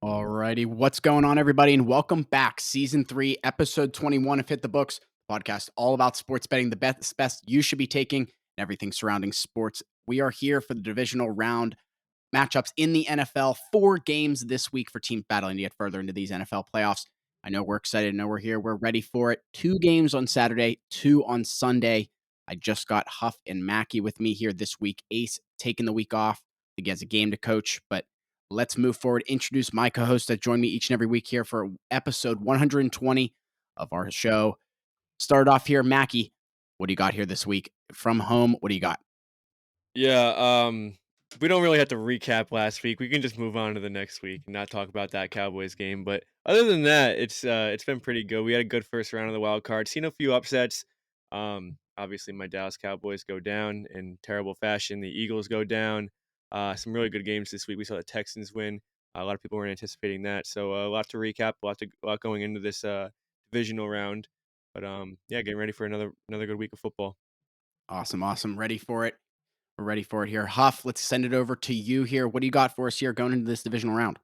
Alrighty, what's going on, everybody, and welcome back. Season 3, Episode 21 of Hit the Books, podcast all about sports betting, the best you should be taking, and everything surrounding sports. We are here for the divisional round matchups in the NFL. 4 games this week for teams battling to get further into these NFL playoffs. I know we're excited. I know we're here. We're ready for it. 2 games on Saturday, 2 on Sunday. I just got Huff and Mackie with me here this week. Ace taking the week off. He has a game to coach, but let's move forward. Introduce my co-hosts that join me each and every week here for episode 120 of our show. Start off here, Mackie. What do you got here this week? From home, what do you got? Yeah, we don't really have to recap last week. We can just move on to the next week and not talk about that Cowboys game. But other than that, it's been pretty good. We had a good first round of the wild card. Seen a few upsets. Obviously my Dallas Cowboys go down in terrible fashion. The Eagles go down. Some really good games this week. We saw the Texans win. A lot of people weren't anticipating that. So a lot to recap. A lot going into this divisional round. But yeah, getting ready for another good week of football. Awesome. Ready for it. We're ready for it here. Huff, let's send it over to you here. What do you got for us here going into this divisional round?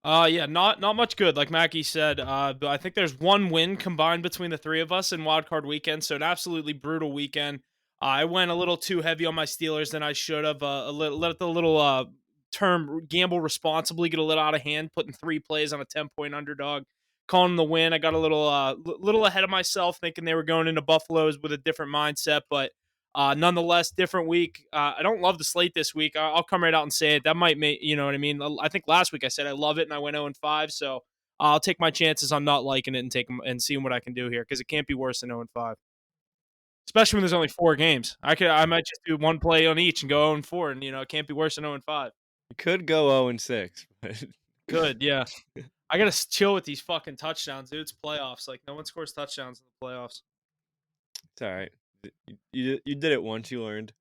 Yeah, not much good, like Mackie said. But I think there's one win combined between the three of us in Wild Card Weekend, so an absolutely brutal weekend. I went a little too heavy on my Steelers than I should have. Let the little term gamble responsibly get a little out of hand, putting 3 plays on a 10-point underdog, calling the win. I got a little ahead of myself, thinking they were going into Buffalo's with a different mindset, but nonetheless, different week. I don't love the slate this week. I'll come right out and say it. That might make, you know what I mean? I think last week I said I love it and I went 0-5. So I'll take my chances on not liking it and seeing what I can do here because it can't be worse than 0-5. Especially when there's only 4 games. I might just do one play on each and go 0-4, and it can't be worse than 0-5. You could go 0-6, but Good, yeah. I gotta chill with these fucking touchdowns, dude. It's playoffs. Like no one scores touchdowns in the playoffs. it's all right. You did it once. You learned.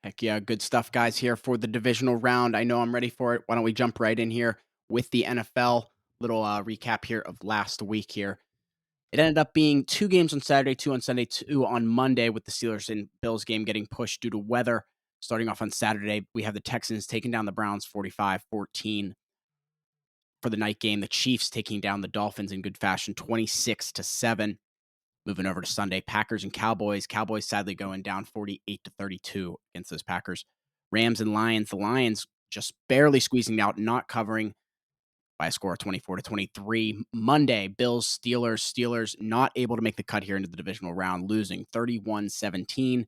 Heck yeah, good stuff, guys, here for the divisional round. I know I'm ready for it. Why don't we jump right in here with the NFL? Little recap here of last week here. It ended up being 2 games on Saturday, 2 on Sunday, 2 on Monday, with the Steelers and Bills game getting pushed due to weather. Starting off on Saturday, we have the Texans taking down the Browns 45-14. For the night game, the Chiefs taking down the Dolphins in good fashion 26-7. Moving over to Sunday, Packers and Cowboys. Cowboys sadly going down 48-32 against those Packers. Rams and Lions. The Lions just barely squeezing out, not covering by a score of 24-23. Monday, Bills, Steelers not able to make the cut here into the divisional round, losing 31-17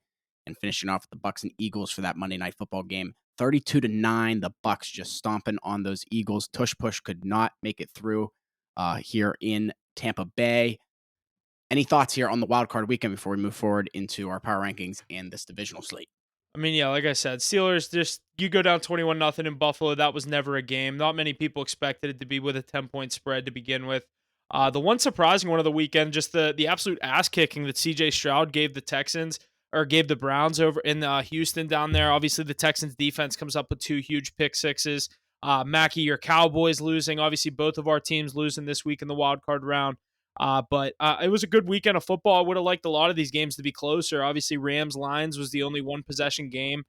and finishing off with the Bucks and Eagles for that Monday Night Football game. 32-9, the Bucks just stomping on those Eagles. Tush push could not make it through here in Tampa Bay. Any thoughts here on the wild card weekend before we move forward into our power rankings and this divisional slate? I mean, yeah, like I said, Steelers just you go down 21-0 in Buffalo. That was never a game. Not many people expected it to be with a 10-point spread to begin with. The one surprising one of the weekend, just the absolute ass kicking that CJ Stroud gave the Texans or gave the Browns over in Houston down there. Obviously, the Texans defense comes up with 2 huge pick sixes. Mackie, your Cowboys losing. Obviously, both of our teams losing this week in the wild card round. But it was a good weekend of football. I would have liked a lot of these games to be closer. Obviously, Rams Lions was the only one possession game.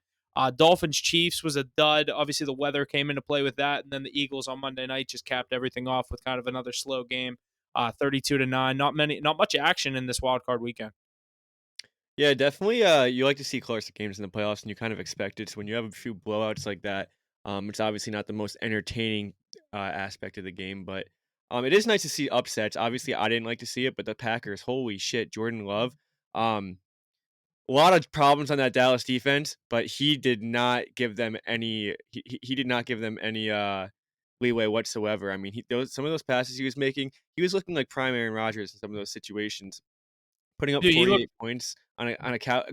Dolphins Chiefs was a dud. Obviously, the weather came into play with that, and then the Eagles on Monday night just capped everything off with kind of another slow game, 32-9. Not much action in this wild card weekend. Yeah, definitely. You like to see closer games in the playoffs, and you kind of expect it. So when you have a few blowouts like that, it's obviously not the most entertaining aspect of the game, but it is nice to see upsets. Obviously, I didn't like to see it, but the Packers, holy shit, Jordan Love. A lot of problems on that Dallas defense, but he did not give them any. He did not give them any leeway whatsoever. I mean, some of those passes he was making, he was looking like prime Aaron Rodgers in some of those situations, putting up Dude, he looked 48 points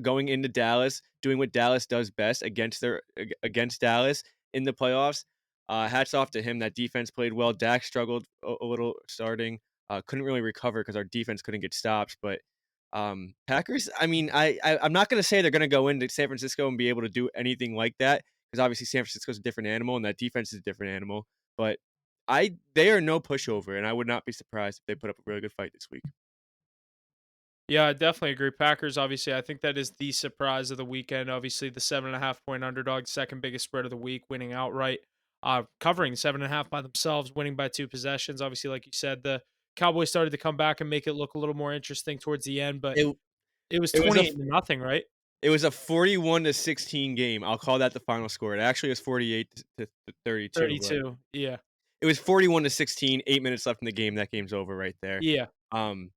going into Dallas, doing what Dallas does best against Dallas in the playoffs. Hats off to him. That defense played well. Dak struggled a little starting. Couldn't really recover because our defense couldn't get stops. But Packers, I mean, I'm not going to say they're going to go into San Francisco and be able to do anything like that because obviously San Francisco's a different animal and that defense is a different animal. But they are no pushover, and I would not be surprised if they put up a really good fight this week. Yeah, I definitely agree. Packers, obviously, I think that is the surprise of the weekend. Obviously, the 7.5 point underdog, second biggest spread of the week, winning outright, covering 7.5 by themselves, winning by 2 possessions. Obviously, like you said, the Cowboys started to come back and make it look a little more interesting towards the end, but It it was it was a 28-0, right? It was a 41-16 game. I'll call that the final score. It actually was 48 to 32, but 32. Yeah. it was 41-16, 8 minutes left in the game. That game's over right there. Yeah. Um,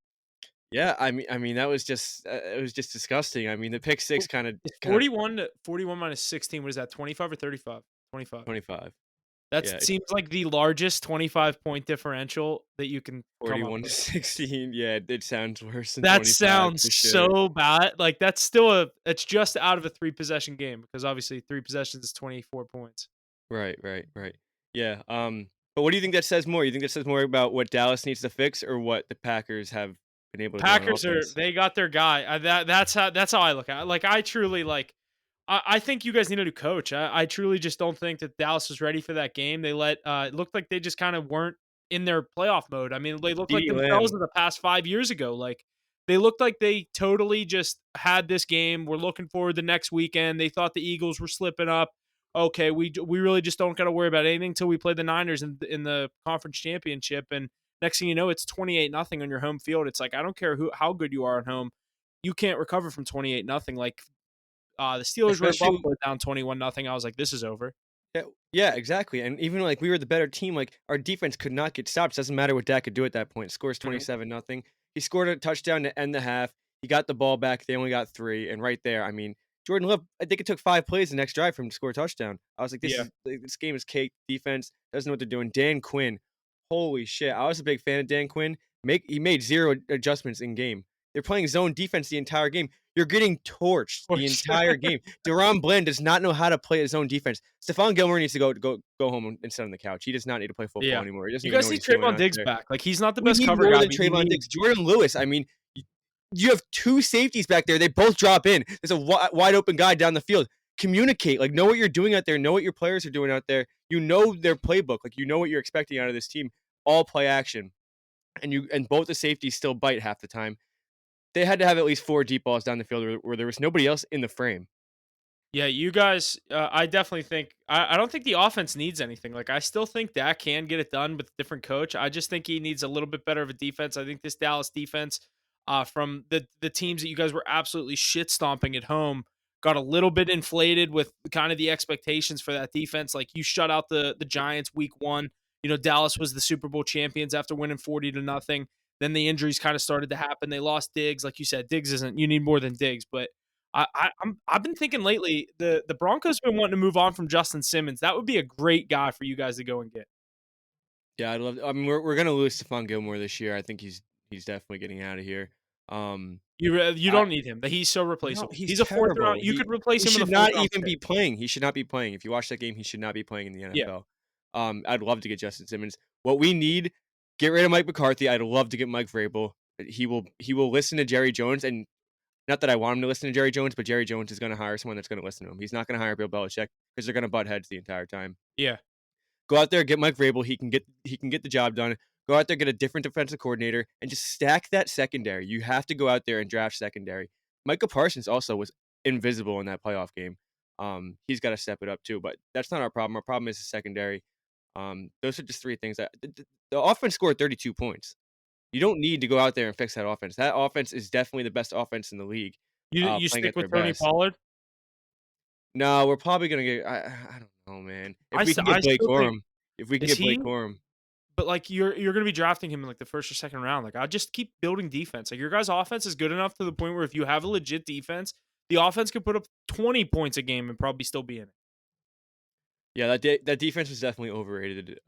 yeah, I mean that was just it was just disgusting. I mean, the pick Well, six it's kind of 41 minus 16. What is that? 25 or 35? 25. 25. That Yeah, it's seems like the largest 25-point differential that you can come up 41 to with. 16. Yeah, it sounds worse than That 25 sounds for sure. so bad. Like, that's still it's just out of a 3 possession game because obviously 3 possessions is 24 points. Right, right, right. Yeah. But what do you think that says more? You think that says more about what Dallas needs to fix or what the Packers have been able to do on Packers offense? they got their guy. That's how I look at it. Like, I truly like I think you guys need a new coach. I truly just don't think that Dallas was ready for that game. They it looked like they just kind of weren't in their playoff mode. I mean, they looked like CeeDee themselves Lamb. of the past 5 years ago. Like, they looked like they totally just had this game. We're looking forward to next weekend. They thought the Eagles were slipping up. Okay, we really just don't got to worry about anything until we play the Niners in the conference championship. And next thing you know, it's 28-0 on your home field. It's like, I don't care how good you are at home, you can't recover from 28-0. Like, the Steelers were in Especially Buffalo down 21-0. I was like, "This is over." yeah, yeah, exactly. And even like we were the better team, like our defense could not get stopped. Doesn't matter what Dak could do at that point. Scores Mhm. 27-0. He scored a touchdown to end the half. He got the ball back. They only got three. And right there, I mean, Jordan Love, I think it took 5 plays the next drive for him to score a touchdown. I was like, Yeah, this game is cake. Defense doesn't know what they're doing. Dan Quinn, holy shit. I was a big fan of Dan Quinn. He made zero adjustments in game. They're playing zone defense the entire game. You're getting torched for the sure. entire game. Deron Bland does not know how to play his own defense. Stephon Gilmore needs to go home and sit on the couch. He does not need to play football Yeah. anymore. He doesn't You even know guys what need he's doing Trayvon out Diggs there. back. Like, he's not the We best need cover more guy, than but you Trayvon need Diggs. Jordan Lewis, I mean, you have two safeties back there. They both drop in. There's a wide open guy down the field. Communicate. Like, know what you're doing out there. Know what your players are doing out there. You know their playbook. Like, you know what you're expecting out of this team. All play action. And both the safeties still bite half the time. They had to have at least 4 deep balls down the field where there was nobody else in the frame. Yeah, you guys, I definitely think I don't think the offense needs anything. Like, I still think Dak can get it done with a different coach. I just think he needs a little bit better of a defense. I think this Dallas defense, from the teams that you guys were absolutely shit stomping at home, got a little bit inflated with kind of the expectations for that defense. Like, you shut out the Giants week one. You know, Dallas was the Super Bowl champions after winning 40-0. Then the injuries kind of started to happen. They lost Diggs, like you said. Diggs isn't. You need more than Diggs, but I've been thinking lately the Broncos have been wanting to move on from Justin Simmons. That would be a great guy for you guys to go and get. Yeah, I'd love I mean, we're gonna lose Stephon Gilmore this year. I think he's definitely getting out of here. You I don't need him. He's so No, replaceable. he's He's a fourth round. terrible. You could He replace him with a should fourth not round even pick. be playing. He should not be playing. If you watch that game, he should not be playing in the Yeah, NFL. I'd love to get Justin Simmons. What we need, get rid of Mike McCarthy. I'd love to get Mike Vrabel. He will listen to Jerry Jones, and not that I want him to listen to Jerry Jones, but Jerry Jones is going to hire someone that's going to listen to him. He's not going to hire Bill Belichick because they're going to butt heads the entire time. yeah. Go out there, get Mike Vrabel. He can get the job done. Go out there, get a different defensive coordinator, and just stack that secondary. You have to go out there and draft secondary. Micah Parsons also was invisible in that playoff game. He's got to step it up too, but that's not our problem. Our problem is the secondary. Those are just three things. The offense scored 32 points. You don't need to go out there and fix that offense. That offense is definitely the best offense in the league, You playing stick at their with Tony best. Pollard. No, we're probably gonna get. I don't know, man. If we can I get Blake still think Corum, if we can is get Blake he. Corum, But like you're gonna be drafting him in like the first or second round. Like, I just keep building defense. Like, your guys' offense is good enough to the point where if you have a legit defense, the offense could put up 20 points a game and probably still be in it. yeah, that defense was definitely overrated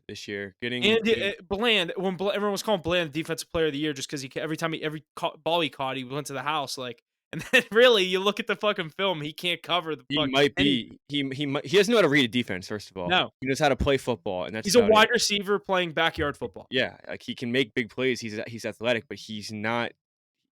this year. And Getting Bland, when everyone was calling Bland defensive player of the year just because every time every ball he caught, he went to the house. Like, and then really, you look at the fucking film, he can't cover the he fuck might anything. be he doesn't know how to read a defense. First of all, No, he knows how to play football, and that's he's a about it. wide receiver playing backyard football. Yeah, like he can make big plays. He's athletic, but he's not.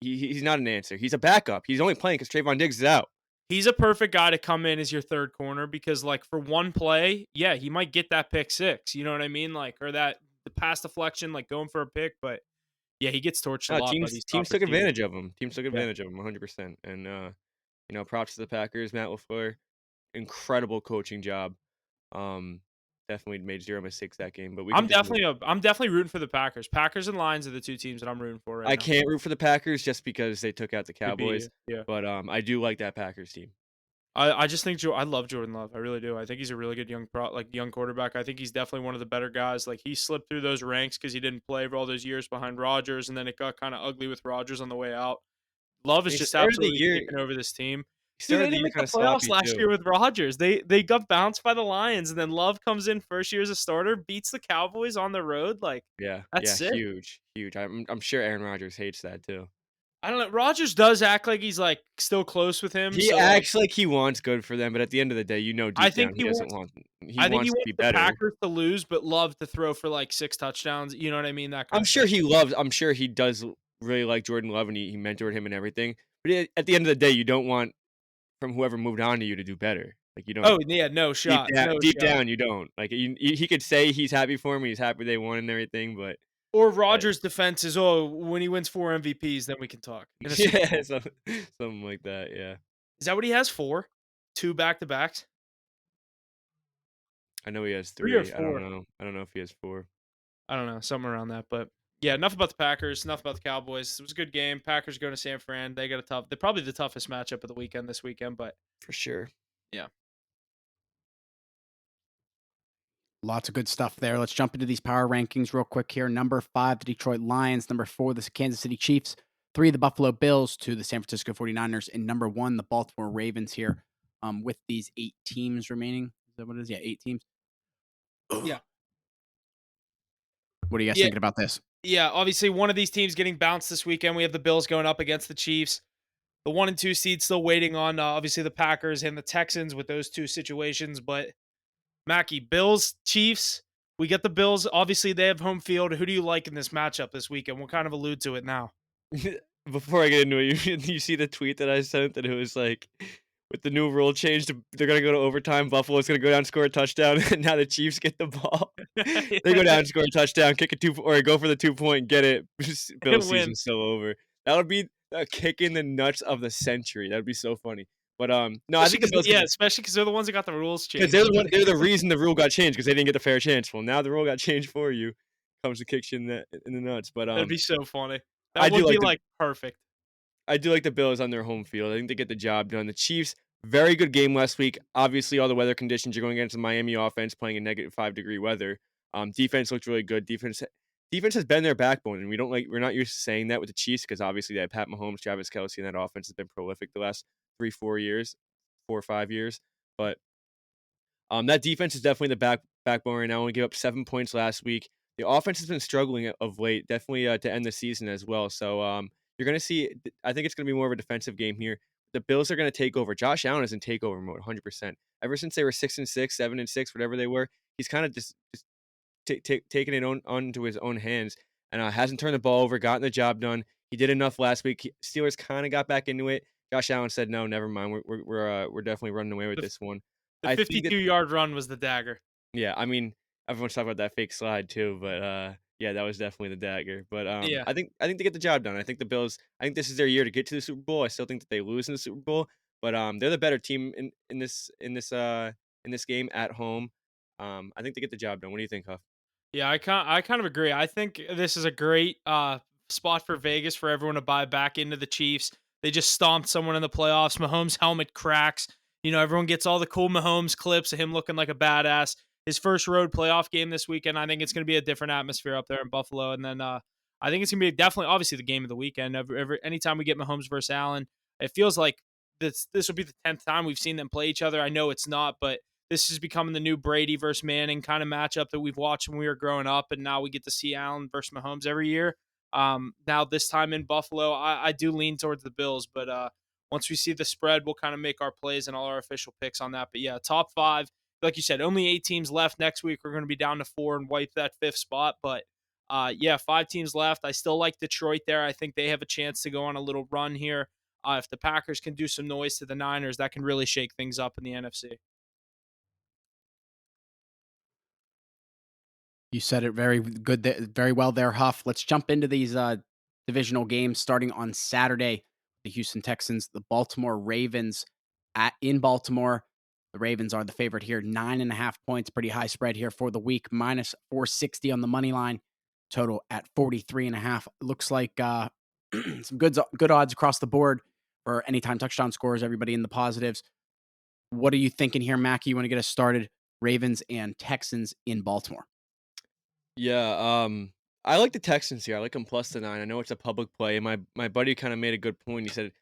He's not an answer. He's a backup. He's only playing because Trayvon Diggs is out. He's a perfect guy to come in as your third corner because, like, for one play, yeah, he might get that pick six. You know what I mean? Like, or that the pass deflection, like going for a pick, but Yeah, he gets torched a No, lot by these teams tougher took teams. advantage of him. Teams took Yeah. advantage of him 100%, and, props to the Packers, Matt LaFleur, incredible coaching job. Um, Definitely made 0 mistakes that game, but we can just move. I'm definitely rooting for the Packers. Packers and Lions are the 2 teams that I'm rooting for right I now. can't root for the Packers just because they took out the They beat Cowboys, you. Yeah. but, I do like that Packers team. I just think I love Jordan Love. I really do. I think he's a really good young quarterback. I think he's definitely one of the better guys. Like he slipped through those ranks because he didn't play for all those years behind Rodgers, and then it got kind of ugly with Rodgers on the way out. Love is He just started the absolutely year taking over this team. he Dude, they started the didn't year make the kinda playoffs sloppy last too. year with Rodgers. They got bounced by the Lions, and then Love comes in first year as a starter, beats the Cowboys on the road. Like Yeah, that's yeah, sick. huge, huge. I'm sure Aaron Rodgers hates that too. I don't know. Rodgers does act like he's like still close with him, He so like acts like he wants good for them, but at the end of the day, I deep think down he doesn't want he I think he wants to wants be the better. Packers to lose, but Love to throw for like 6 touchdowns. You know what I mean? That kind of thing. I'm sure he does really like Jordan Love and he mentored him and everything. But at the end of the day, you don't want from whoever moved on to you to do better. Like you don't Oh yeah, no shot, no deep shot. down you don't. Like he could say he's happy for him, he's happy they won and everything, but Or uh, Rodgers' defense is, "Oh, when he wins 4 MVPs, then we can talk in a Super yeah, Bowl." something like that, yeah. Is that what he has? 4? 2 back-to-backs? I know he has 3 or 3. I don't 4? know. I don't know if he has 4. I don't know, somewhere around that, but yeah, enough about the Packers, enough about the Cowboys. It was a good game. Packers going to San Fran. They're probably the toughest matchup of the weekend this weekend, but For sure. yeah. Lots of good stuff there. Let's jump into these power rankings real quick here. Number 5, the Detroit Lions. Number 4, the Kansas City Chiefs. 3, the Buffalo Bills. 2, the San Francisco 49ers. And number 1, the Baltimore Ravens here with these 8 teams remaining. Is that what it is? Yeah, 8 teams. Yeah. What are you guys Yeah. thinking about this? Yeah, obviously one of these teams getting bounced this weekend. We have the Bills going up against the Chiefs. The 1 and 2 seed still waiting on obviously the Packers and the Texans with those 2 situations, but Mackie, Bills, Chiefs. We get the Bills. Obviously, they have home field. Who do you like in this matchup this weekend? We'll kind of allude to it now. Before I get into it, you see the tweet that I sent that it was like, with the new rule change, they're gonna go to overtime. Buffalo's gonna go down, score a touchdown, and now the Chiefs get the ball. They go down, score a touchdown, kick a or go for the 2 point, get it. Bill's And win. season's still over. That would be a kick in the nuts of the century. That would be so funny. But no, I think the Bills Yeah, especially because they're the ones that got the rules because changed. they're the reason the rule got changed because they didn't get the fair chance. Well, now the rule got changed for you. Comes to kick you in the nuts. But That'd be so funny. I That do would be like the like perfect. I do like the Bills on their home field. I think they get the job done. The Chiefs, very good game last week. Obviously, all the weather conditions you're going against the Miami offense playing in -5-degree weather. Defense looked really good. Defense has been their backbone, and we're not used to saying that with the Chiefs because obviously they have Pat Mahomes, Travis Kelce, and that offense has been prolific the last 3-4 years, 4 or 5 years. But that defense is definitely the backbone right now. Only gave up 7 points last week. The offense has been struggling of late, definitely to end the season as well. So you're going to see. I think it's going to be more of a defensive game here. The Bills are going to take over. Josh Allen is in takeover mode, 100%. Ever since they were 6-6, 7-6, whatever they were, he's kind of just taking it onto his own hands and hasn't turned the ball over, gotten the job done. He did enough last week. Steelers kind of got back into it. Josh Allen said, "No, never mind. We're definitely running away with The, this one." the I think that 52-yard run was the dagger. yeah, I mean, everyone's talking about that fake slide too, but yeah, that was definitely the dagger. But Yeah. I think they get the job done. I think the Bills. I think this is their year to get to the Super Bowl. I still think that they lose in the Super Bowl, but they're the better team in this game at home. I think they get the job done. What do you think, Huff? Yeah, I kind of agree. I think this is a great spot for Vegas for everyone to buy back into the Chiefs. They just stomped someone in the playoffs. Mahomes' helmet cracks. You know, everyone gets all the cool Mahomes clips of him looking like a badass. His first road playoff game this weekend. I think it's going to be a different atmosphere up there in Buffalo. And then I think it's going to be definitely, obviously, the game of the weekend. Anytime we get Mahomes versus Allen, it feels like this will be the 10th time we've seen them play each other. I know it's not, but this is becoming the new Brady versus Manning kind of matchup that we've watched when we were growing up, and now we get to see Allen versus Mahomes every year. Now this time in Buffalo, I do lean towards the Bills, but once we see the spread, we'll kind of make our plays and all our official picks on that. But yeah, top 5, like you said, only 8 teams left next week. We're going to be down to 4 and wipe that 5th spot, but yeah, 5 teams left. I still like Detroit there. I think they have a chance to go on a little run here. If the Packers can do some noise to the Niners, that can really shake things up in the NFC. You said it very good, very well there, Huff. Let's jump into these divisional game starting on Saturday. The Houston Texans, the Baltimore Ravens in Baltimore. The Ravens are the favorite here, 9.5 points, pretty high spread here for the week, minus 460 on the money line, total at 43.5. Looks like some good odds across the board for anytime touchdown scores, everybody in the positives. What are you thinking here, Mackie? You want to get us started? Ravens and Texans in Baltimore. Yeah, I like the Texans here. I like them plus the 9. I know it's a public play, and my buddy kinda made a good point. He said,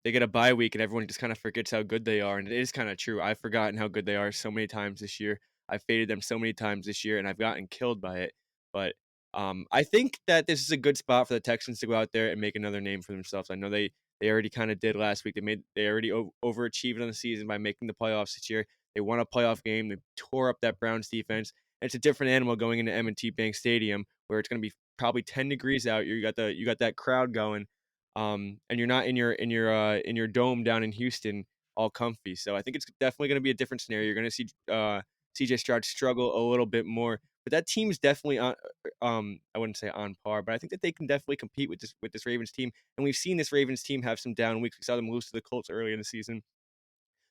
they get a bye week and everyone just kinda forgets how good they are, and it is kinda true. I've forgotten how good they are so many times this year. I've faded them so many times this year, and I've gotten killed by it. But, I think that this is a good spot for the Texans to go out there and make another name for themselves. I know they already kinda did last week. They already overachieved on the season by making the playoffs this year. They won a playoff game. They tore up that Browns defense. It's a different animal going into M&T Bank Stadium where it's going to be probably 10 degrees out. You got that crowd going, and you're not in your dome down in Houston all comfy. So I think it's definitely going to be a different scenario. You're going to see CJ Stroud struggle a little bit more, but that team's definitely on. I wouldn't say on par, but I think that they can definitely compete with this Ravens team. And we've seen this Ravens team have some down weeks. We saw them lose to the Colts early in the season.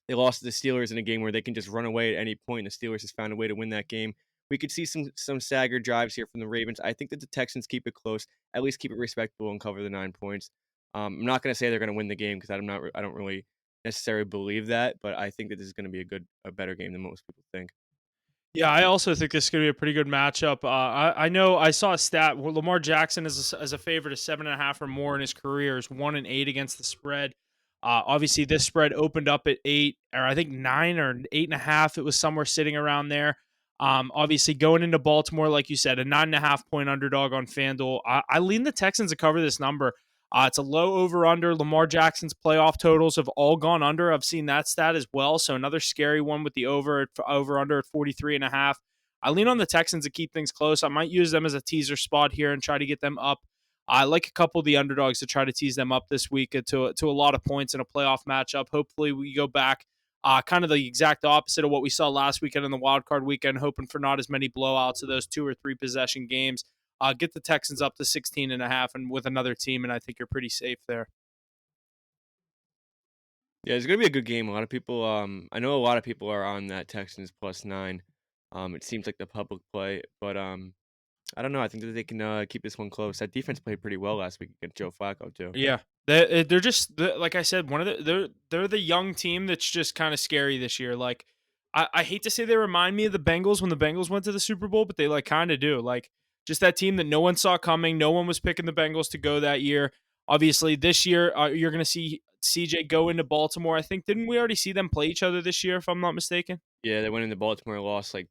They lost to the Steelers in a game where they can just run away at any point. The Steelers has found a way to win that game. We could see some staggered drives here from the Ravens. I think that the Texans keep it close, at least keep it respectable and cover the 9 points. I'm not going to say they're going to win the game because I don't really necessarily believe that, but I think that this is going to be a better game than most people think. Yeah, I also think this is going to be a pretty good matchup. I know I saw a stat where Lamar Jackson as a favorite of 7.5 or more in his career is 1-8 against the spread. Obviously, this spread opened up at 8, or I think 9 or 8.5. It was somewhere sitting around there. Obviously, going into Baltimore, like you said, a 9.5 point underdog on FanDuel. I lean the Texans to cover this number. It's a low over under. Lamar Jackson's playoff totals have all gone under. I've seen that stat as well. So another scary one with the over under at 43.5. I lean on the Texans to keep things close. I might use them as a teaser spot here and try to get them up. I like a couple of the underdogs to try to tease them up this week to a lot of points in a playoff matchup. Hopefully we go back kind of the exact opposite of what we saw last weekend in the wild card weekend, hoping for not as many blowouts of those 2 or 3 possession games. Get the Texans up to 16.5 and with another team, and I think you're pretty safe there. Yeah, it's gonna be a good game. A lot of people, I know a lot of people are on that Texans plus 9. It seems like the public play, but I don't know. I think that they can keep this one close. That defense played pretty well last week against Joe Flacco too. Yeah, they're just like I said, one of they're the young team that's just kind of scary this year. Like I hate to say they remind me of the Bengals when the Bengals went to the Super Bowl, but they like kind of do. Like just that team that no one saw coming. No one was picking the Bengals to go that year. Obviously, this year you're going to see CJ go into Baltimore. I think didn't we already see them play each other this year, if I'm not mistaken? Yeah, they went into Baltimore and lost like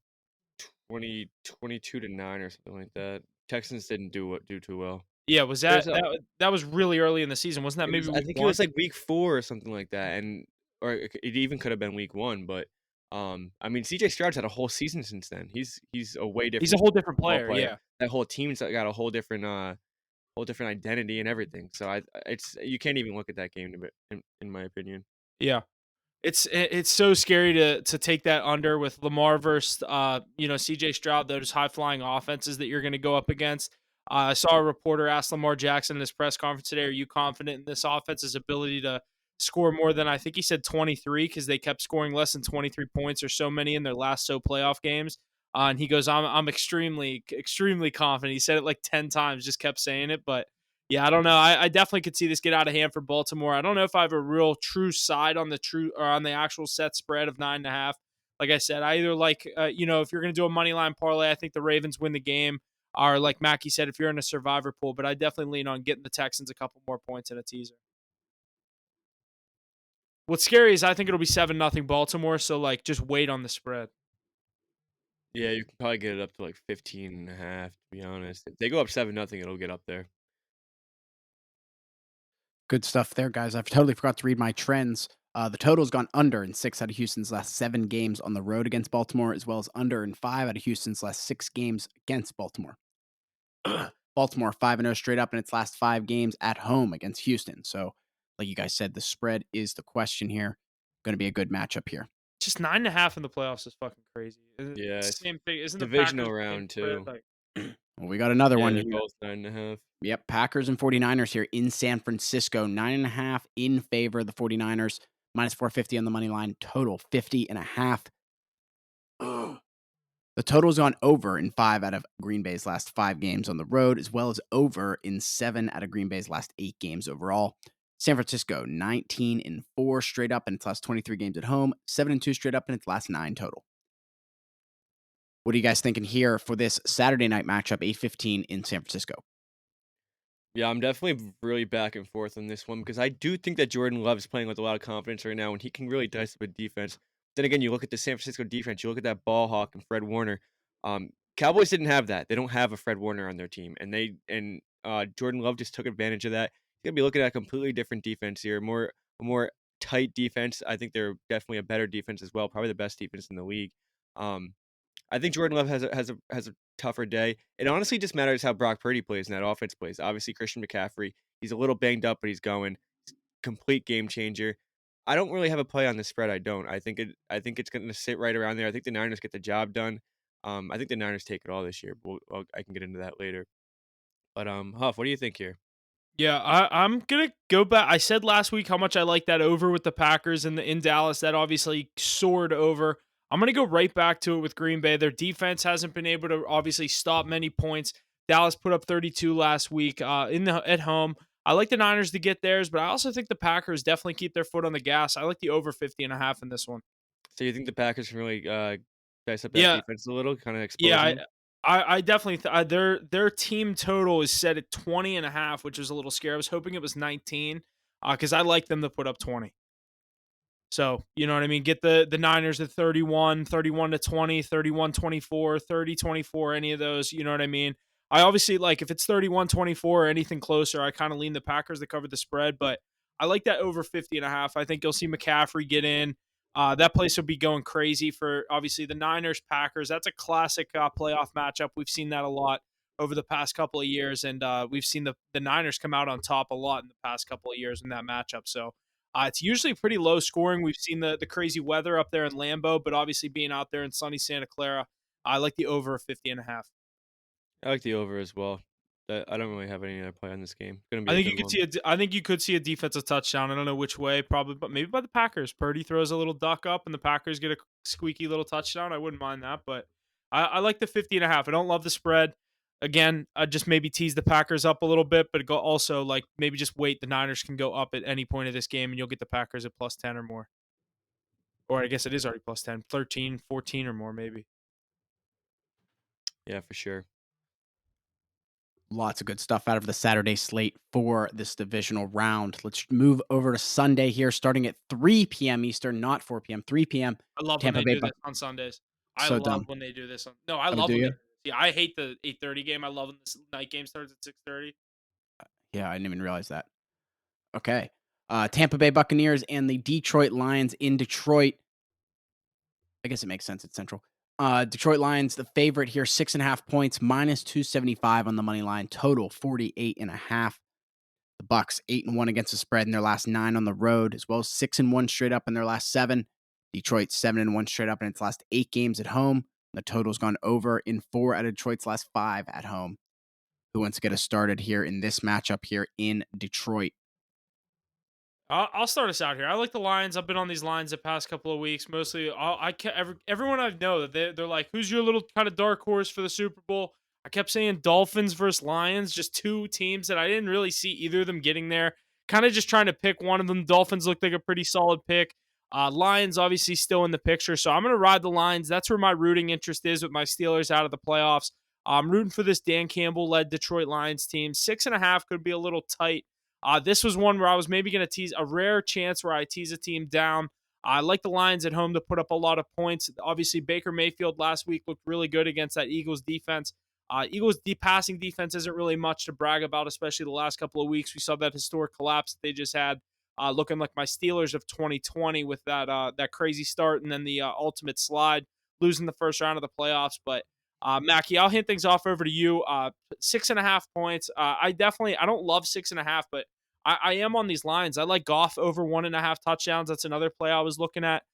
22 to 9 or something like that. Texans didn't do too well. Yeah, There's a that was really early in the season? Wasn't that It maybe was I week think it one? was like week 4 or something like that, and or it even could have been week 1, but, I mean, CJ Stroud's had a whole season since then. He's a way He's a different whole different ball player. player. Yeah, That whole team's got a whole different identity and everything, so it's you can't even look at that game to be in my opinion. yeah. It's so scary to take that under with Lamar versus CJ Stroud, those high flying offenses that you're going to go up against. I saw a reporter ask Lamar Jackson in his press conference today, "Are you confident in this offense's ability to score more than I think he said 23 because they kept scoring less than 23 points or so many in their last playoff games?" And he goes, "I'm extremely confident." He said it like 10 times, just kept saying it, but yeah, I don't know. I definitely could see this get out of hand for Baltimore. I don't know if I have a real true side on the true or on the actual set spread of 9.5. Like I said, I either like if you're going to do a money line parlay, I think the Ravens win the game. Or like Mackie said, if you're in a survivor pool, but I definitely lean on getting the Texans a couple more points in a teaser. What's scary is I think it'll be 7-0 Baltimore. So like, just wait on the spread. Yeah, you can probably get it up to like 15.5, to be honest. If they go up 7-0, it'll get up there. Good stuff there, guys. I've totally forgot to read my trends. The total's gone under in 6 out of Houston's last 7 games on the road against Baltimore, as well as under in 5 out of Houston's last 6 games against Baltimore. Baltimore 5-0 straight up in its last 5 games at home against Houston. So, like you guys said, the spread is the question here. Going to be a good matchup here. Just 9.5 in the playoffs is fucking crazy. Yeah, it's Same thing. Isn't the Packers divisional the same round spread? too. Like, Well, we got another Yeah, one they're here. both 9.5. Yep, Packers and 49ers here in San Francisco. 9.5 in favor of the 49ers. Minus 450 on the money line. Total 50.5. The total's gone over in 5 out of Green Bay's last 5 games on the road, as well as over in 7 out of Green Bay's last 8 games overall. San Francisco, 19-4 straight up in its last 23 games at home, 7-2 straight up in its last 9 total. What are you guys thinking here for this Saturday night matchup, 8:15 in San Francisco? Yeah, I'm definitely really back and forth on this one because I do think that Jordan Love is playing with a lot of confidence right now, and he can really dice up a defense. Then again, you look at the San Francisco defense, you look at that ball hawk and Fred Warner. Cowboys didn't have that. They don't have a Fred Warner on their team, and Jordan Love just took advantage of that. He's gonna be looking at a completely different defense here, a more tight defense. I think they're definitely a better defense as well, probably the best defense in the league. Um, I think Jordan Love has a tougher day. It honestly just matters how Brock Purdy plays and that offense plays. Obviously, Christian McCaffrey, he's a little banged up, but he's going. Complete game changer. I don't really have a play on the spread. I don't. I think it's going to sit right around there. I think the Niners get the job done. I think the Niners take it all this year. But I can get into that later. But Huff, what do you think here? Yeah, I'm gonna go back. I said last week how much I like that over with the Packers in Dallas. That obviously soared over. I'm gonna go right back to it with Green Bay. Their defense hasn't been able to obviously stop many points. Dallas put up 32 last week at home. I like the Niners to get theirs, but I also think the Packers definitely keep their foot on the gas. I like the over 50.5 in this one. So you think the Packers can really dice up that Yeah, defense a little, kind of expose yeah, them? I definitely their team total is set at 20.5, which was a little scary. I was hoping it was 19 because I like them to put up 20. So, you know what I mean? Get the Niners at 31, 31 to 20, 31 24, 30 24, any of those, you know what I mean? I obviously like if it's 31-24 or anything closer, I kind of lean the Packers to cover the spread, but I like that over 50.5. I think you'll see McCaffrey get in. That place will be going crazy for obviously the Niners Packers. That's a classic playoff matchup. We've seen that a lot over the past couple of years, and we've seen the Niners come out on top a lot in the past couple of years in that matchup. So it's usually pretty low scoring. We've seen the crazy weather up there in Lambeau, but obviously being out there in sunny Santa Clara, I like the over 50.5. I like the over as well. I don't really have any other play on this game. It's gonna be I a think you good could one. see I think you could see a defensive touchdown. I don't know which way, probably, but maybe by the Packers. Purdy throws a little duck up, and the Packers get a squeaky little touchdown. I wouldn't mind that, but I like the 50.5. I don't love the spread. Again, I just maybe tease the Packers up a little bit, but go also like maybe just wait. The Niners can go up at any point of this game, and you'll get the Packers at plus 10 or more. Or I guess it is already plus 10, 13, 14 or more, maybe. Yeah, for sure. Lots of good stuff out of the Saturday slate for this divisional round. Let's move over to Sunday here, starting at 3 p.m. Eastern, not 4 p.m., 3 p.m. I love when Tampa they Bay do this Buck. on Sundays. I So love dumb. when they do this. No, I Oh, love do when they you? do this. Yeah, I hate the 8:30 game. I love when this night game starts at 6:30. Yeah, I didn't even realize that. Okay. Tampa Bay Buccaneers and the Detroit Lions in Detroit. I guess it makes sense. It's Central. Detroit Lions, the favorite here, 6.5 points, minus 275 on the money line. Total 48.5. The Bucks 8-1 against the spread in their last 9 on the road, as well as 6-1 straight up in their last 7. Detroit 7-1 straight up in its last 8 games at home. The total's gone over in 4 out of Detroit's last 5 at home. Who wants to get us started here in this matchup here in Detroit? I'll start us out here. I like the Lions. I've been on these lines the past couple of weeks. Mostly, everyone I know that they're like, "Who's your little kind of dark horse for the Super Bowl?" I kept saying Dolphins versus Lions, just two teams that I didn't really see either of them getting there. Kind of just trying to pick one of them. Dolphins looked like a pretty solid pick. Lions obviously still in the picture, so I'm going to ride the Lions. That's where my rooting interest is with my Steelers out of the playoffs. I'm rooting for this Dan Campbell led Detroit Lions team. 6.5 could be a little tight. This was one where I was maybe going to tease a rare chance where I tease a team down. I like the Lions at home to put up a lot of points. Obviously, Baker Mayfield last week looked really good against that Eagles defense. Eagles passing defense isn't really much to brag about, especially the last couple of weeks. We saw that historic collapse that they just had, looking like my Steelers of 2020 with that crazy start and then the ultimate slide, losing the first round of the playoffs. But Mackie, I'll hand things off over to you. 6.5 points. I don't love 6.5, but I am on these lines. I like Goff over 1.5 touchdowns. That's another play I was looking at.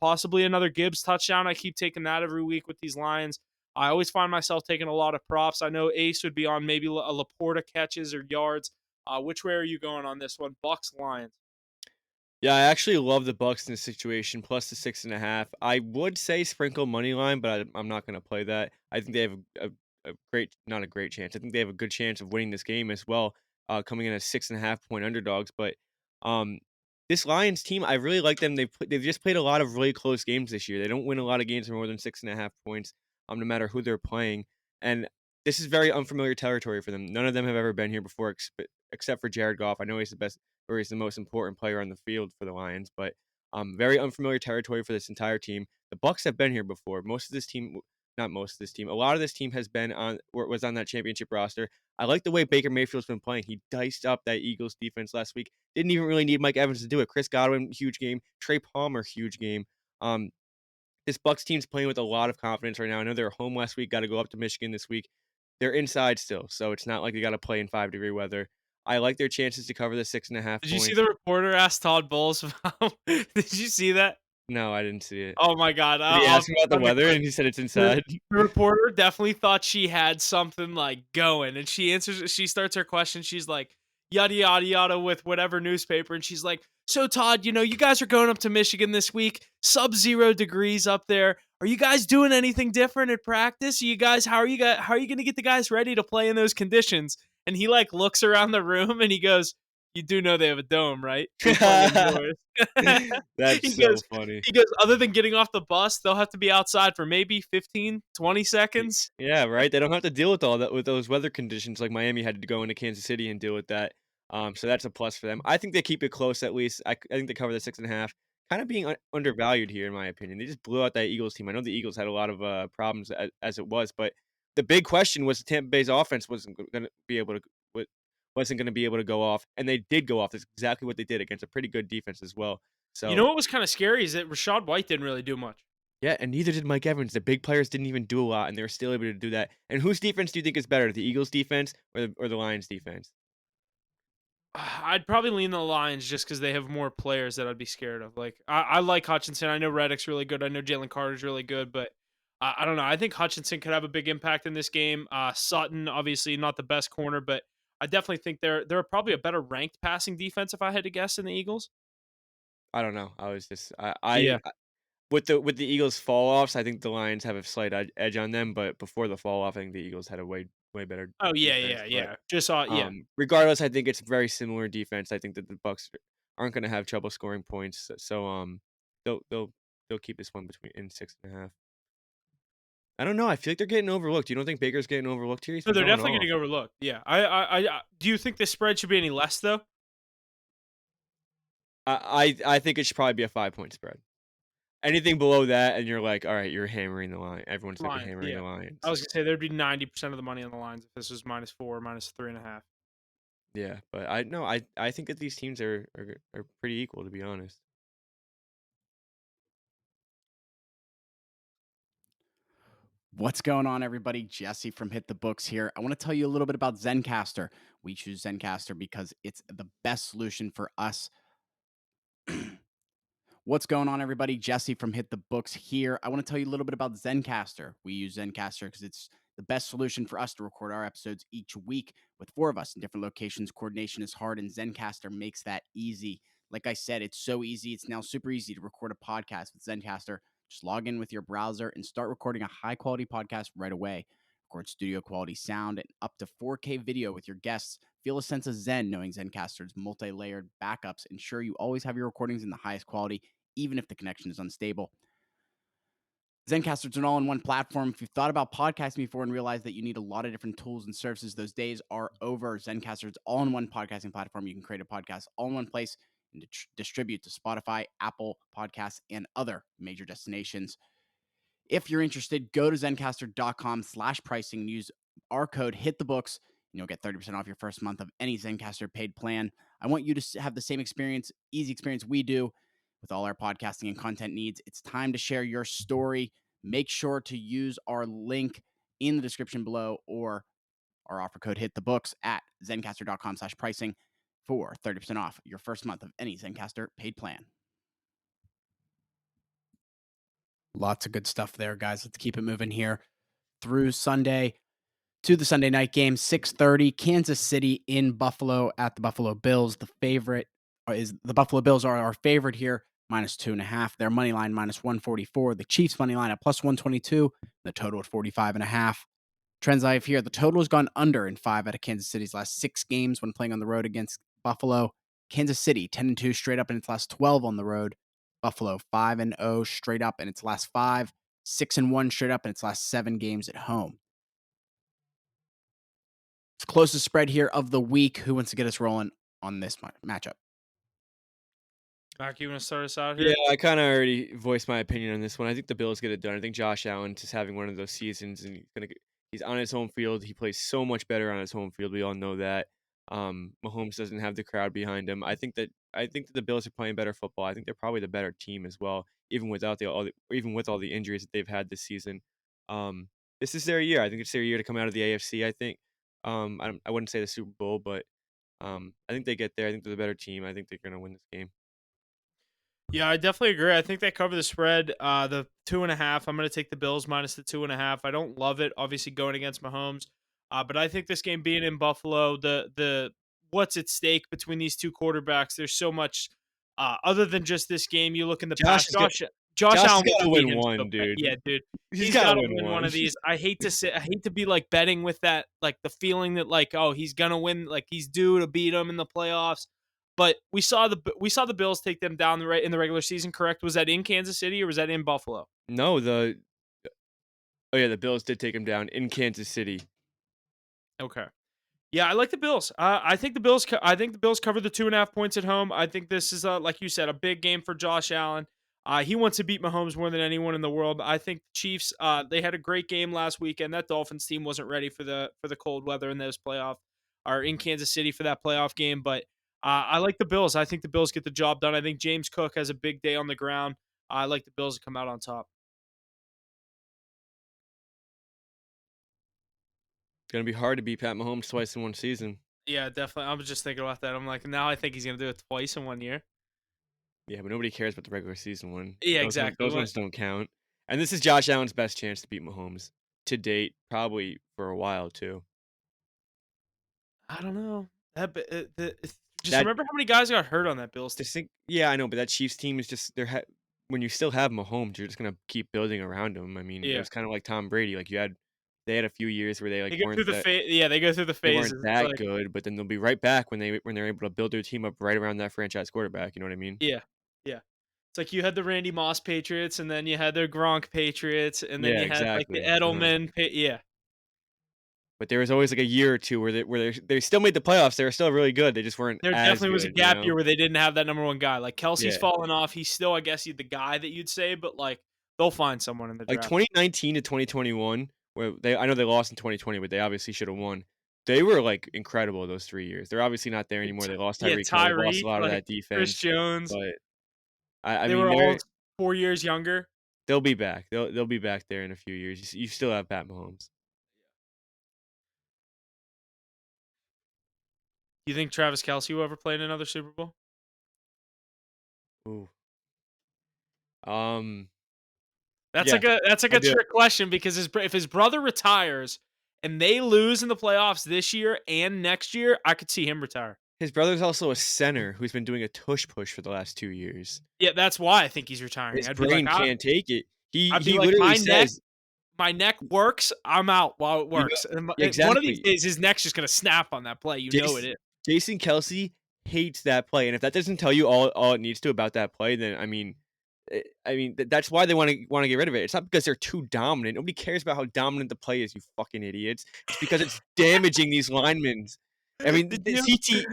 Possibly another Gibbs touchdown. I keep taking that every week with these Lions. I always find myself taking a lot of props. I know Ace would be on maybe a Laporta catches or yards. Which way are you going on this one? Bucks, Lions. Yeah, I actually love the Bucks in this situation, plus the 6.5. I would say sprinkle money line, but I'm not going to play that. I think they have a great, not a great chance. I think they have a good chance of winning this game as well, coming in as 6.5 point underdogs. But um, this Lions team, I really like them. They've just played a lot of really close games this year. They don't win a lot of games for more than 6.5 points, no matter who they're playing. And this is very unfamiliar territory for them. None of them have ever been here before, except for Jared Goff. I know he's the best, or he's the most important player on the field for the Lions, but very unfamiliar territory for this entire team. The Bucks have been here before. Most of this team, not most of this team, a lot of this team has been on or was on that championship roster. I like the way Baker Mayfield's been playing. He diced up that Eagles defense last week. Didn't even really need Mike Evans to do it. Chris Godwin, huge game. Trey Palmer, huge game. Um, this Bucks team's playing with a lot of confidence right now. I know they were home last week, got to go up to Michigan this week. They're inside still, so it's not like they got to play in 5-degree weather. I like their chances to cover the 6.5 Did you see points. the reporter ask Todd Bowles about? Did you see that? No, I didn't see it. Oh my god! Did he I'll ask him about the send the weather clip. and he said it's The inside? the reporter definitely thought she had something, like, going, and she starts her question, she's like, "Yada, yada, yada," with whatever newspaper, and she's like, "So, Todd, you guys are going up to Michigan this week, sub-0 degrees up there. Are you guys doing anything different at practice? How are you gonna get the guys ready to play in those conditions?" And he, like, looks around the room, and he goes, "You do know they have a dome, right? We play indoors." That's He so goes funny. he goes, "Other than getting off the bus, they'll have to be outside for maybe 15, 20 Y seconds." Yeah, right? They don't have to deal with all that with those weather conditions like Miami had to go into Kansas City and deal with that. So that's a plus for them. I think they keep it close at least. I think they cover the 6.5. Kinda being undervalued here in my opinion. They just blew out that Eagles team. I know the Eagles had a lot of, problems as it was, but the big question was Tampa Bay's offense gonna be able to wa wasn't gonna be able to go off, and they did go off. That's exactly what they did against a pretty good defense as well. You know So what was kinda scary is that Rachaad White didn't really do much. yeah, and neither did Mike Evans. The big players didn't even do a lot, and they were still able to do that. And whose defense do you think is better, the Eagles' defense or the Lions' defense? I'd probably lean the Lions just because they have more players that I'd be scared of. Like, I like Hutchinson. I know Reddick's really good. I know Jalen Carter's really good, but I don't know. I think Hutchinson could have a big impact in this game. Sutton, obviously not the best corner, but I definitely think they're probably a better ranked passing defense if I had to guess than the Eagles. I don't know. I was just Yeah. with the Eagles' fall offs, I think the Lions have a slight edge on them, but before the fall off, I think the Eagles had a way better Oh yeah, defense. yeah, But yeah. Just saw yeah. regardless, I think it's very similar defense. I think that the Bucks aren't going to have trouble scoring points, so they'll they'll they'll keep this one between in 6.5. I don't know. I feel like they're getting overlooked. You don't think Baker's getting overlooked here? He's No, been they're going definitely off. getting overlooked. Yeah. I do you think this spread should be any less though? I think it should probably be a 5-point spread. Anything below that, and you're like, all right, you're hammering the line. Everyone's gonna be Lions, hammering yeah. the I Lions. was gonna say there'd be 90% of the money on the lines if this was -4, -3.5. Yeah, but I no, I think that these teams are pretty equal to be honest. What's going on, everybody? Jesse from Hit the Books here. I want to tell you a little bit about Zencastr. We choose Zencastr because it's the best solution for us. What's going on, everybody? Jesse from Hit the Books here. I want to tell you a little bit about Zencastr. We use Zencastr because it's the best solution for us to record our episodes each week with four of us in different locations. Coordination is hard, and Zencastr makes that easy. Like I said, it's so easy. It's now super easy to record a podcast with Zencastr. Just log in with your browser and start recording a high quality podcast right away. Record studio quality sound and up to 4K video with your guests. Feel a sense of zen knowing Zencastr's multi layered backups ensure you always have your recordings in the highest quality, even if the connection is unstable. Zencastr is an all in one platform. If you've thought about podcasting before and realized that you need a lot of different tools and services, those days are over. Zencastr is all in one podcasting platform. You can create a podcast all in one place and distribute to Spotify, Apple Podcasts, and other major destinations. If you're interested, go to zencastr.com/pricing and use our code HITTHEBOOKS, and you'll get 30% off your first month of any Zencastr paid plan. I want you to have the same experience, easy experience we do with all our podcasting and content needs. It's time to share your story. Make sure to use our link in the description below or our offer code HITTHEBOOKS at zencastr.com/pricing for 30% off your first month of any Zencastr paid plan. Lots of good stuff there, guys. Let's keep it moving here. through Sunday to the Sunday night game, 6:30, Kansas City in Buffalo at the Buffalo Bills. The Buffalo Bills are our favorite here, -2.5. Their money line -144. The Chiefs money line at +122. The total at 45.5. Trends I have here: the total has gone under in 5 out of Kansas City's last 6 games when playing on the road against Buffalo. Kansas City 10-2 straight up in its last 12 on the road. Buffalo 5-0 straight up in its last 5, 6-1 straight up in its last 7 games at home. It's closest spread here of the week. Who wants to get us rolling on this matchup? Mac, you want to start us out Yeah, here? I kinda already voiced my opinion on this one. I think the Bills get it done. I think Josh Allen's just having one of those seasons, and he's on his home field. He plays so much better on his home field. We all know that. Mahomes doesn't have the crowd behind him. I think that the Bills are playing better football. I think they're probably the better team as well, even without even with all the injuries that they've had this season. Um, this is their year. I think it's their year to come out of the AFC. I think. I wouldn't say the Super Bowl, but I think they get there. I think they're the better team. I think they're gonna win this game. Yeah, I definitely agree. I think they cover the spread. The 2.5. I'm going to take the Bills minus the 2.5. I don't love it, obviously going against Mahomes, but I think this game being in Buffalo, the what's at stake between these two quarterbacks. There's so much other than just this game. You look in the Josh past. is good. Josh Josh has Allen will gotta beat win him so one, bad. dude. Yeah, dude, He's he's gotta got to win win one one. of these. I hate to say, I hate to be like betting with that, like the feeling that like, oh, he's gonna win, like he's due to beat him in the playoffs. But we saw the Bills take them down in the regular season. Correct? Was that in Kansas City or was that in Buffalo? No, oh yeah, the Bills did take him down in Kansas City. Okay. Yeah, I like the Bills. I think the Bills. I think the Bills cover the 2.5 points at home. I think this is, like you said, a big game for Josh Allen. He wants to beat Mahomes more than anyone in the world. I think the Chiefs. They had a great game last weekend. That Dolphins team wasn't ready for the cold weather in those playoff, or in Kansas City for that playoff game. But I like the Bills. I think the Bills get the job done. I think James Cook has a big day on the ground. I like the Bills to come out on top. Gonna be hard to beat Pat Mahomes twice in one season. Yeah, definitely. I was just thinking about that. I'm like, now I think he's gonna do it twice in 1 year. Yeah, but nobody cares about the regular season one. Yeah, Those exactly. ones don't count. And this is Josh Allen's best chance to beat Mahomes to date, probably for a while too. I don't know. Just That remember how many guys got hurt on that Bills team. just think, yeah, I know, but that Chiefs team is just when you still have Mahomes, you're just gonna keep building around him. I mean, it Yeah, was kind of like Tom Brady. Like they had a few years where they like they go through they go through the they weren't phases. It's that like, good, but then they'll be right back when they're able to build their team up right around that franchise quarterback. You know what I mean? yeah, yeah. It's like you had the Randy Moss Patriots, and then you had the Gronk Patriots, and then Yeah, you had like the exactly. Edelman. Yeah, But there was always like a year or two where they still made the playoffs. They were still really good. They just weren't there as definitely was a good, you gap know? year where they didn't have that number one guy. Like Kelsey's Yeah. fallen off. He's still, I guess, the guy that you'd say, but like they'll find someone in the Like draft. 2019 to 2021, where I know they lost in 2020, but they obviously should have won. They were like incredible those 3 years. They're obviously not there anymore. They lost Yeah, Tyreek Hill. They lost a Tyreek, lot of like that Chris defense. Jones. But I They mean were all they're 4 years younger. they'll be back. They'll be back there in a few years. You still have Pat Mahomes. You think Travis Kelsey will ever play in another Super Bowl? Ooh. Um. That's Yeah, like a I do. trick question because if his brother retires and they lose in the playoffs this year and next year, I could see him retire. His brother's also a center who's been doing a tush push for the last 2 years. Yeah, that's why I think he's retiring. His brain can't take it. I'd be He like, literally says, my neck works. I'm out while it you know works. And one of these exactly. days, his neck's just gonna snap on that play. You know it Jason is. Jason Kelsey hates that play, and if that doesn't tell you all it needs to about that play, then that's why they wanna get rid of it. It's not because they're too dominant. Nobody cares about how dominant the play is, you fucking idiots. It's because it's damaging these linemen. I mean, Did the you?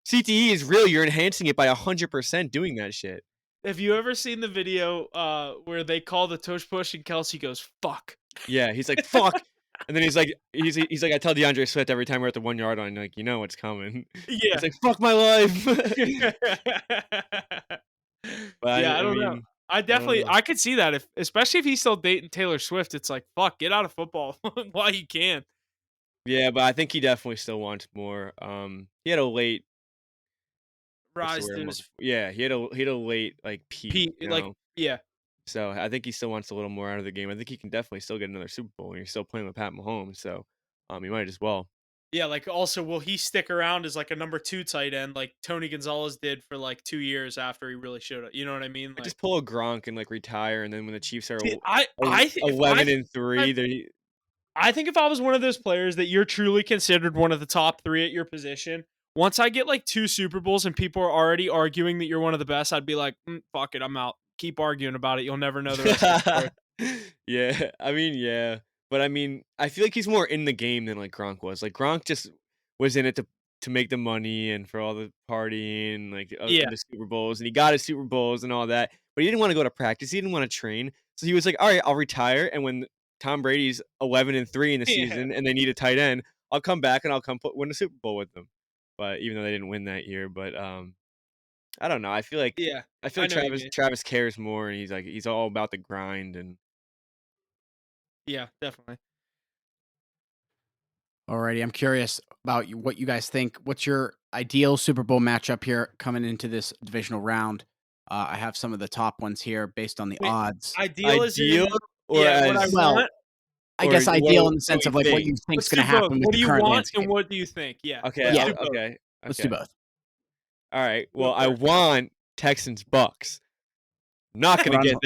CTE is real. You're enhancing it by 100% doing that shit. Have you ever seen the video where they call the tush push and Kelsey goes fuck? Yeah, he's like, "Fuck," and then he's like, "I tell DeAndre Swift every time we're at the 1 yard line, like, you know what's coming." He's Yeah. like, "Fuck my life." But Yeah, I I don't know. mean, I don't know. I could see that if especially if he's still dating Taylor Swift, it's like, fuck, get out of football while you can. Yeah, but I think he definitely still wants more. He had a late what's the Rise word to I'm his looking for? Yeah, he had a late, like, peak, peak, you like know? yeah. So I think he still wants a little more out of the game. I think he can definitely still get another Super Bowl, and you're still playing with Pat Mahomes, so he might as well. Yeah, like also, will he stick around as like a number 2 tight end like Tony Gonzalez did for like 2 years after he really showed up? You know what I mean? I Like, just pull a Gronk and like retire, and then when the Chiefs are see, I th- if I 11-3, they I think if I was one of those players that you're truly considered one of the top 3 at your position, once I get like 2 Super Bowls and people are already arguing that you're one of the best, I'd be like, fuck it, I'm out. Keep arguing about it. You'll never know the rest of the story. Yeah, I mean, yeah, but I mean, I feel like he's more in the game than like Gronk was. Like Gronk just was in it to make the money and for all the partying, like Yeah. in the Super Bowls, and he got his Super Bowls and all that. But he didn't want to go to practice. He didn't want to train, so he was like, "All right, I'll retire." And when Tom Brady's 11-3 in the Yeah. season, and they need a tight end, I'll come back and I'll win a Super Bowl with them. But even though they didn't win that year, but I don't know. Yeah. I feel I like know what you mean. Travis cares more, and he's all about the grind and. Yeah, definitely. Alrighty, I'm curious about what you guys think. What's your ideal Super Bowl matchup here coming into this divisional round? I have some of the top ones here based on the Wait, odds. ideal is Ideal in or yeah, what I as Well, want. I guess ideal in the what sense we of like what think? you think's Let's going do to both. happen with What the do you current want and landscape. what do you think? Yeah, Okay, let's Yeah, do both. let's do okay. both. Alright, Go well, I first. want Texans Bucks. Not What gonna I'm get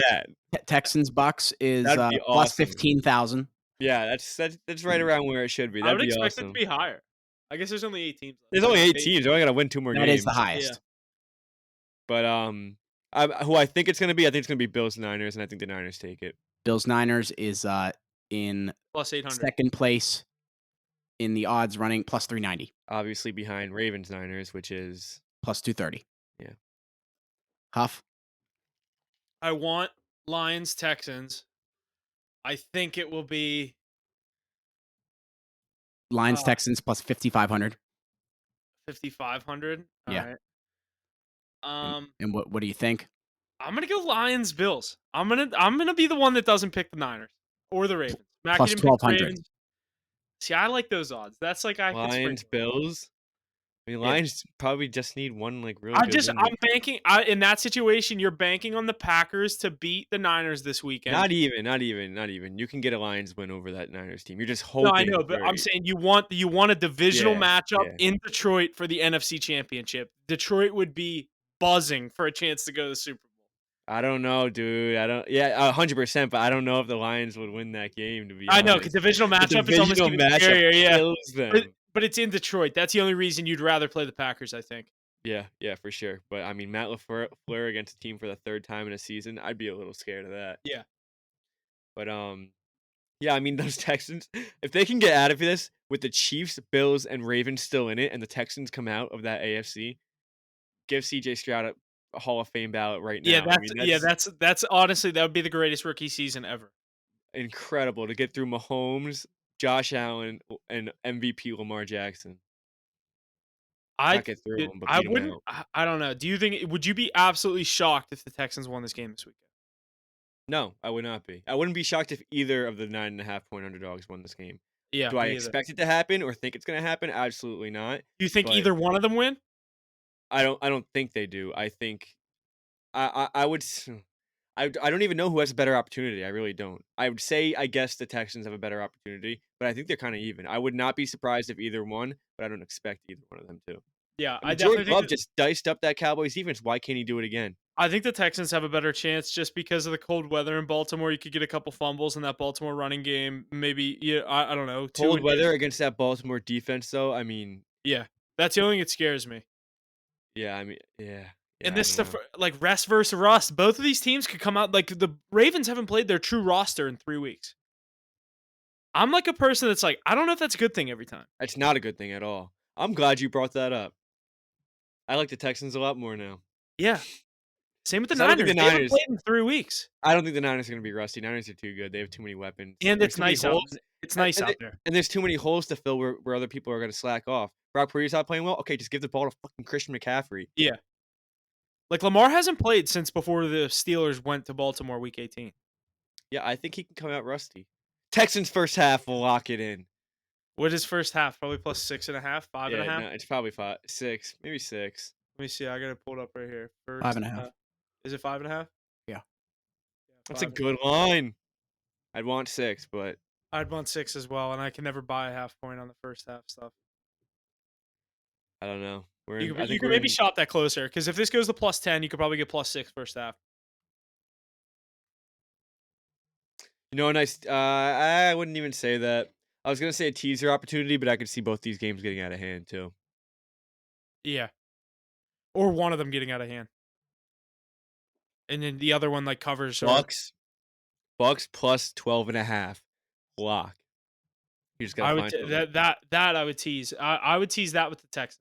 that. Texans Bucks is That'd be plus awesome. 15,000. Yeah, that's right around where it should be. I That'd would be expect it to awesome. be higher. I guess there's only 8 teams left. There's So only 8 maybe teams. They only gotta win 2 more That is the games. yeah, highest. But, who I think it's gonna be, I think it's gonna be Bills Niners, and I think the Niners take it. Bills Niners is in plus 800. second place in the odds running plus 390, Obviously behind Ravens Niners, which is plus 230. yeah. Huff, I want Lions Texans. I think it will be Lions Texans plus 5,500. 5,500. All Yeah. right. And what do you think? I'm gonna go Lions Bills. I'm gonna be the one that doesn't pick the Niners or the Ravens. Mackie Plus didn't pick the 1,200. Ravens. See, I like those odds. That's like I could Lions, sprinkle. Bills. I mean, Yeah. Lions probably just need one, like, really good win. I'm banking. In that situation, you're banking on the Packers to beat the Niners this weekend. Not even. You can get a Lions win over that Niners team. You're just No, I hoping know, but for I'm it. saying you want a divisional Yeah, matchup yeah. in Detroit for the NFC Championship. Detroit would be buzzing for a chance to go to the Super Bowl. I don't know, dude. I don't. Yeah, 100%. But I don't know if the Lions would win that game. To be I know, honest, because divisional the matchup is almost divisional even matchup scarier. Yeah, kills them. but it's in Detroit. That's the only reason you'd rather play the Packers, I think. Yeah, for sure. But I mean, Matt LaFleur against a team for the third time in a season, I'd be a little scared of that. Yeah. But yeah, I mean those Texans, if they can get out of this with the Chiefs, Bills, and Ravens still in it, and the Texans come out of that AFC, give CJ Stroud a Hall of Fame ballot right Yeah, now. I mean, that's honestly that would be the greatest rookie season ever. incredible to get through Mahomes, Josh Allen, and MVP Lamar Jackson. Not get through them, but I beat them wouldn't. out. I don't know. Do you think? Would you be absolutely shocked if the Texans won this game this weekend? No, I would not be. I wouldn't be shocked if either of the 9.5-point underdogs won this game. Yeah. Do I me either. expect it to happen or think it's going to happen? Absolutely not. Do you think but- either one of them win? I don't think they do. I think I would. I don't even know who has a better opportunity. I really don't. I would say I guess the Texans have a better opportunity, but I think they're kind of even. I would not be surprised if either won, but I don't expect either one of them to. Yeah, I mean, definitely Jordan think. Love just diced up that Cowboys defense. Why can't he do it again? I think the Texans have a better chance just because of the cold weather in Baltimore. You could get a couple fumbles in that Baltimore running game. Maybe, yeah, I don't know. Cold weather against that Baltimore defense, though. I mean, Yeah, that's the only thing that scares me. yeah. I mean, yeah. And I this don't stuff, know. like rest versus rust, both of these teams could come out. Like the Ravens haven't played their true roster in 3 weeks. I'm like a person that's like, I don't know if that's a good thing every time. It's not a good thing at all. I'm glad you brought that up. I like the Texans a lot more now. Yeah. Same with the 'Cause I don't think Niners. the They haven't Niners- played in 3 weeks. I don't think the Niners are going to be rusty. Niners are too good. They have too many weapons. And There's it's too many nice out. holes. It's nice and out there. And there's too many holes to fill where other people are going to slack off. Brock Purdy's not playing well. Okay, just give the ball to fucking Christian McCaffrey. Yeah. Like Lamar hasn't played since before the Steelers went to Baltimore week 18. Yeah, I think he can come out rusty. Texans first half will lock it in. What is first half? Probably plus 6.5, 5.5. No, it's probably 6, maybe 6. Let me see. I got it pulled up right here. First 5.5. Is it 5.5? Yeah. That's a 5. good line. I'd want 6, but I'd want 6 as well, and I can never buy a half point on the first half stuff. I don't know. I You think could we're maybe in. shop that closer because if this goes to +10, you could probably get +6 first half. I wouldn't even say that. I was gonna say a teaser opportunity, but I could see both these games getting out of hand too. Yeah, or one of them getting out of hand, and then the other one like covers or Bucks plus 12.5. Lock. You just gotta I would find something. that I would tease. I would tease that with the Texans.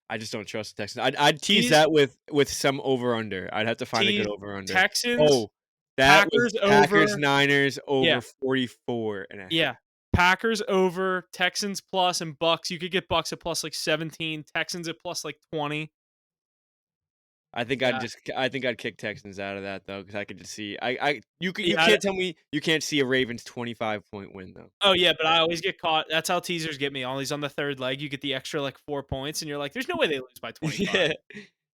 I just don't trust the Texans. I'd tease Tease that with some over under. I'd have to find a good tease over under. Texans, Oh, that was Packers Packers over. Niners Yeah, over 44.5. yeah. Packers over, Texans plus, and Bucks. You could get Bucks at plus like 17, Texans at plus like 20. Yeah, I think I'd kick Texans out of that though because I could just see you yeah. can't tell me you can't see a Ravens 25-point win though. Oh yeah, but I always get caught. That's how teasers get me. Always on the third leg, you get the extra like 4 points, and you're like, "There's no way they lose by 25."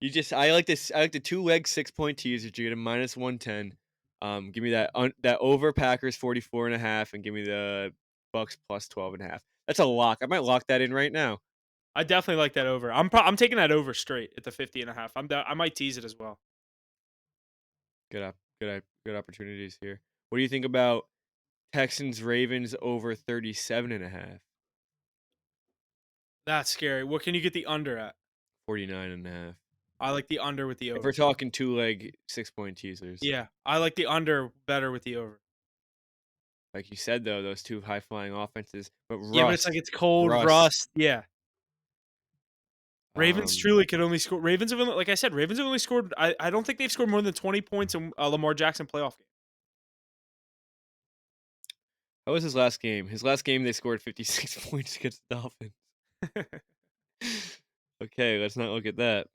Yeah. I like this. I like the 2-leg 6-point teaser. You get a -110. Give me that over Packers 44.5 and give me the Bucks plus 12.5. That's a lock. I might lock that in right now. I definitely like that over. I'm taking that over straight at the 50.5. I might tease it as well. Good opportunities here. What do you think about Texans Ravens over 37.5? That's scary. What can you get the under at? 49.5. I like the under with the If we're over. talking 2-leg 6-point teasers. Yeah, I like the under better with the over. Like you said though, those two high flying offenses, but Yeah, but it's like rust. it's cold Rust. rust. Yeah. Ravens Um truly could only score. Ravens have only, like I said, Ravens have only scored. I don't think they've scored more than 20 points in a Lamar Jackson playoff How was his last game? His last game, they scored 56 points against the Dolphins. game. Okay, let's not look at that.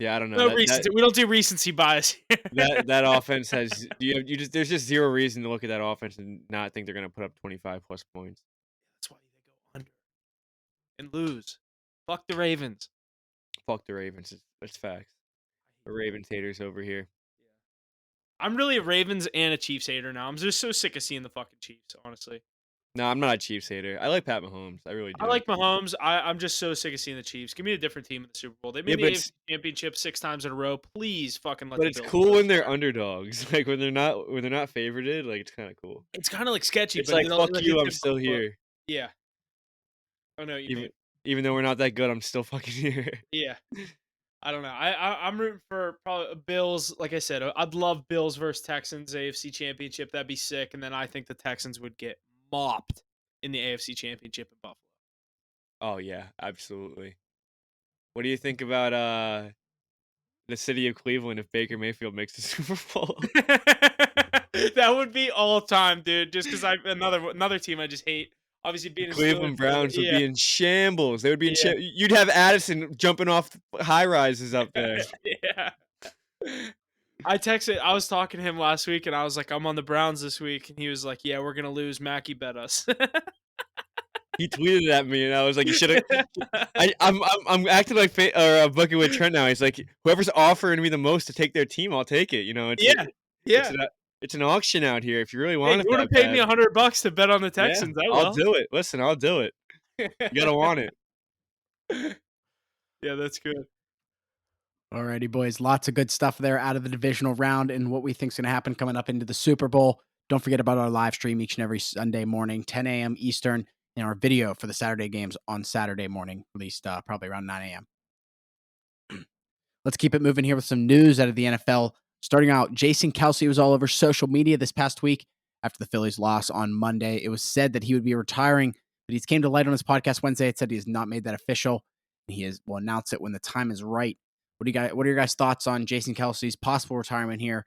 Yeah, I don't know. No recency. We don't do recency bias here. That offense has you just there's just zero reason to look at that offense and not think they're gonna put up 25 plus points. That's why they go under and lose. Fuck the Ravens. Fuck the Ravens. It's facts. The Ravens haters over here. I'm really a Ravens and a Chiefs hater now. I'm just so sick of seeing the fucking Chiefs, honestly. No, I'm not a Chiefs hater. I like Pat Mahomes. I really I do. like Mahomes. I'm just so sick of seeing the Chiefs. Give me a different team in the Super Bowl. They Yeah, made the AFC Championship 6 times in a row. Please fucking let but the it's Bills cool go when they're somewhere. underdogs. Like when they're not favorited. Like it's kind of cool. It's kind of like sketchy, It's but like fuck you. I'm it's still here. yeah. I know what you Even mean. even though we're not that good, I'm still fucking here. Yeah. I don't know. I'm rooting for probably Bills. Like I said, I'd love Bills versus Texans AFC Championship. That'd be sick. And then I think the Texans would get mopped in the AFC Championship in Buffalo. Oh yeah, absolutely. What do you think about the city of Cleveland if Baker Mayfield makes the Super Bowl? That would be all time, dude. Just because I another team I just hate. Obviously, The being a Steelers. Cleveland Browns would Yeah, be in shambles. They would be in yeah, you'd have Addison jumping off high rises up there. yeah. I was talking to him last week, and I was like, "I'm on the Browns this week," and he was like, "Yeah, we're gonna lose. Mackey bet us." He tweeted at me, and I was like, "You should have." I'm acting like Bucket with Trent now. He's like, "Whoever's offering me the most to take their team, I'll take it." You know, Yeah, it's yeah. an auction out here. If you really Hey, want you it would that have paid me bad, $100 to bet on the yeah, Texans. I I'll will. do it. Listen, I'll do it. You gotta want it. Yeah, that's good. Alrighty, boys. Lots of good stuff there out of the divisional round and what we think is going to happen coming up into the Super Bowl. Don't forget about our live stream each and every Sunday morning, 10 a.m. Eastern, and our video for the Saturday games on Saturday morning, released probably around 9 a.m. Let's keep it moving here with some news out of the NFL. Starting out, Jason Kelsey was all over social media this past week after the Phillies loss on Monday. It was said that he would be retiring, but he's came to light on his podcast Wednesday. It said he has not made that official. Will announce it when the time is right. What are your guys' thoughts on Jason Kelsey's possible retirement here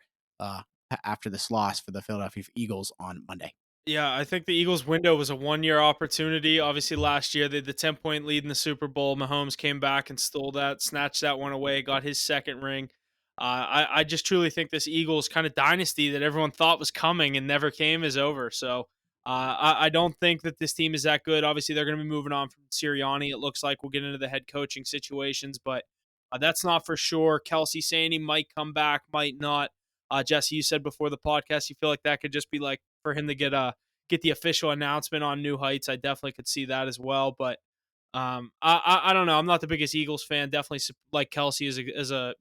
after this loss for the Philadelphia Eagles on Monday? Yeah, I think the Eagles' window was a 1-year opportunity. Obviously, last year they had the 10-point lead in the Super Bowl. Mahomes came back and stole that, snatched that one away, got his second ring. I just truly think this Eagles kind of dynasty that everyone thought was coming and never came is over. So I don't think that this team is that good. Obviously, they're going to be moving on from Sirianni. It looks like we'll get into the head coaching situations, but That's not for sure. Kelsey saying he might come back, might not. Jesse, you said before the podcast you feel like that could just be like for him to get the official announcement on New Heights. I definitely could see that as well, but I don't know. I'm not the biggest Eagles fan. Definitely like Kelsey as a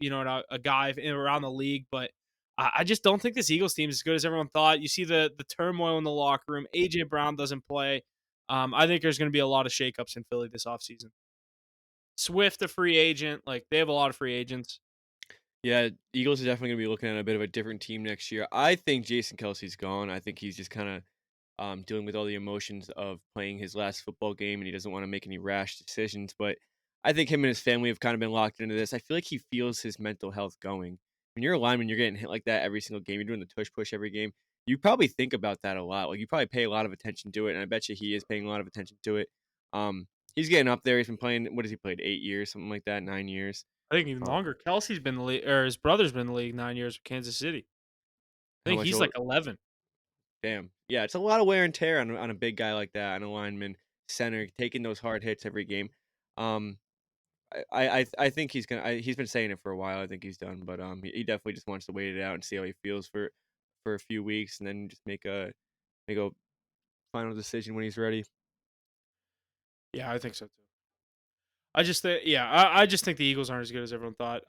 a guy around the league, but I just don't think this Eagles team is as good as everyone thought. You see the turmoil in the locker room. AJ Brown doesn't play. I think there's going to be a lot of shakeups in Philly this offseason. Swift, a free agent. Like, they have a lot of free agents. Yeah, Eagles are definitely gonna be looking at a bit of a different team next year. I think Jason Kelsey's gone. I think he's just kind of dealing with all the emotions of playing his last football game, and he doesn't want to make any rash decisions. But I think him and his family have kind of been locked into this. I feel like he feels his mental health going. When you're a lineman, you're getting hit like that every single game. You're doing the tush push every game. You probably think about that a lot. Like you probably pay a lot of attention to it, and I bet you he is paying a lot of attention to it. Um, he's getting up there. He's been playing. What has he played? 8 years, something like that. 9 years. I think even longer. Kelsey's been in the league, or his brother's been in the league 9 years with Kansas City. I How think much he's old? like 11. Damn. Yeah, it's a lot of wear and tear on a big guy like that, on a lineman, center, taking those hard hits every game. Um, I think he's been saying it for a while. I think he's done, but he definitely just wants to wait it out and see how he feels for a few weeks, and then just make a final decision when he's ready. Yeah, I think so too. I just think, yeah, I just think the Eagles aren't as good as everyone thought.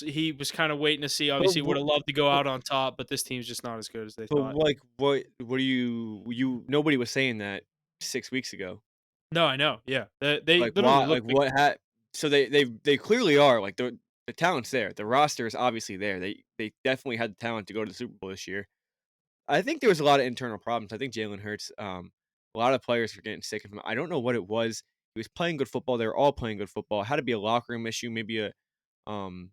He was kind of waiting to see. But Obviously, would what, have loved to go out on top, but this team's just not as good as they but thought. like what do you nobody was saying that 6 weeks ago. No, I know. Yeah, they Like literally why? look Like like what had? So they clearly are like the talent's there. The roster is obviously there. They definitely had the talent to go to the Super Bowl this year. I think there was a lot of internal problems. I think Jalen Hurts, a lot of players were getting sick of him. I don't know what it was. He was playing good football. They were all playing good football. It had to be a locker room issue, maybe um,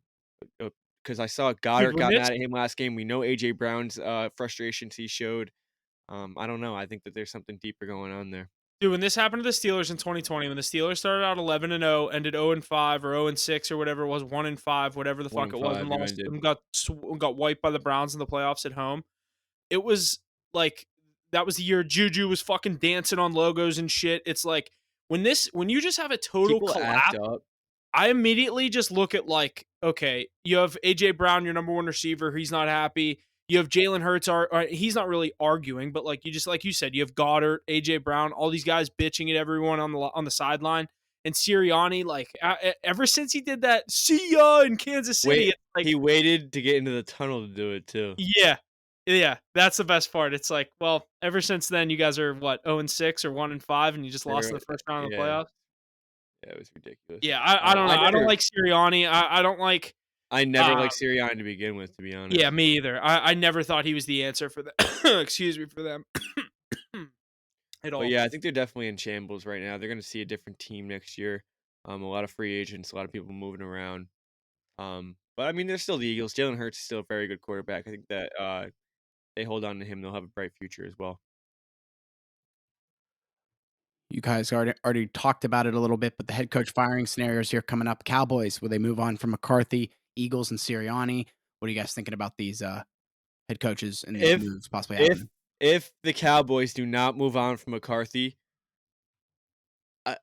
because I saw dude Goddard when got this mad at him last game. We know AJ Brown's frustrations he showed. I don't know. I think that there's something deeper going on there. Dude, when this happened to the Steelers in 2020, when the Steelers started out 11-0, ended 0-5 or 0-6 or whatever it was, 1-5, whatever the One fuck and it was, five, and you lost ended. and got wiped by the Browns in the playoffs at home. It was like that was the year Juju was fucking dancing on logos and shit. It's like when you just have a total People act collapse, up. I immediately just look at like, okay, you have AJ Brown, your number one receiver. He's not happy. You have Jalen Hurts. He's not really arguing, but like you just like you said, you have Goddard, AJ Brown, all these guys bitching at everyone on the sideline, and Sirianni. Like ever since he did that, see ya in Kansas City, Wait, it's like he waited to get into the tunnel to do it too. yeah, yeah, that's the best part. It's like, well, ever since then, you guys are what 0-6 or 1-5, and you just lost in They're, the first round of the yeah, playoffs. yeah, it was ridiculous. Yeah, I don't know. I I don't never like Sirianni. I don't like. I never Uh, liked Sirianni to begin with, to be yeah, honest. me either. I never thought he was the answer for them. Excuse me for them at But all. yeah, I think they're definitely in shambles right now. They're going to see a different team next year. A lot of free agents, a lot of people moving around. But I mean, they're still the Eagles. Jalen Hurts is still a very good quarterback. I think that they hold on to him, they'll have a bright future as well. You guys already talked about it a little bit, but the head coach firing scenarios here coming up. Cowboys, will they move on from McCarthy? Eagles and Sirianni. What are you guys thinking about these head coaches and these If moves possibly if happening? if the Cowboys do not move on from McCarthy, I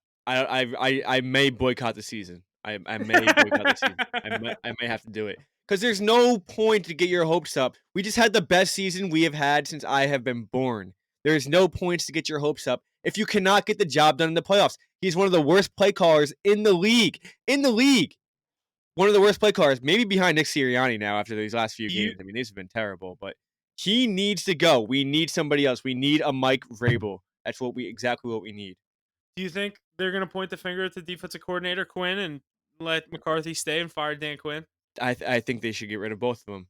I may boycott the season. I may boycott the season. I may have to do it because there's no point to get your hopes up. We just had the best season we have had since I have been born. There is no points to get your hopes up if you cannot get the job done in the playoffs. He's one of the worst play callers in the league. In the league, one of the worst play callers, maybe behind Nick Sirianni now after these last few Do you games. I mean, these have been terrible, but he needs to go. We need somebody else. We need a Mike Vrabel. That's exactly what we need. do you think they're gonna point the finger at the defensive coordinator Quinn and let McCarthy stay and fire Dan Quinn? I think they should get rid of both of them.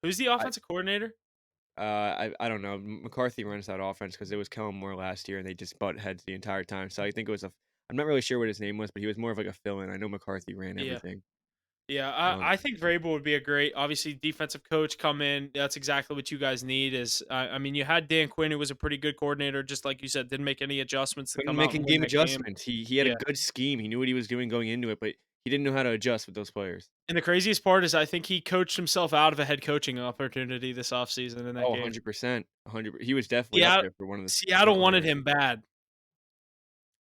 Who's the I offensive coordinator? I don't know. McCarthy runs that offense because it was Kellen Moore last year, and they just butt heads the entire time. So I think it was a. I'm not really sure what his name was, but he was more of like a fill-in. I know McCarthy ran Yeah. everything. Yeah, Um, I think Vrabel would be a great, obviously, defensive coach come in. That's exactly what you guys need. I mean, you had Dan Quinn, who was a pretty good coordinator, just like you said, didn't make any adjustments to couldn't come make out in and win game that game. adjustments. He had a Yeah, good scheme. He knew what he was doing going into it, but he didn't know how to adjust with those players. and the craziest part is I think he coached himself out of a head coaching opportunity this offseason in that Oh, game. 100%, 100. He was definitely up Seattle, there for one of the Seattle front wanted runners. him bad.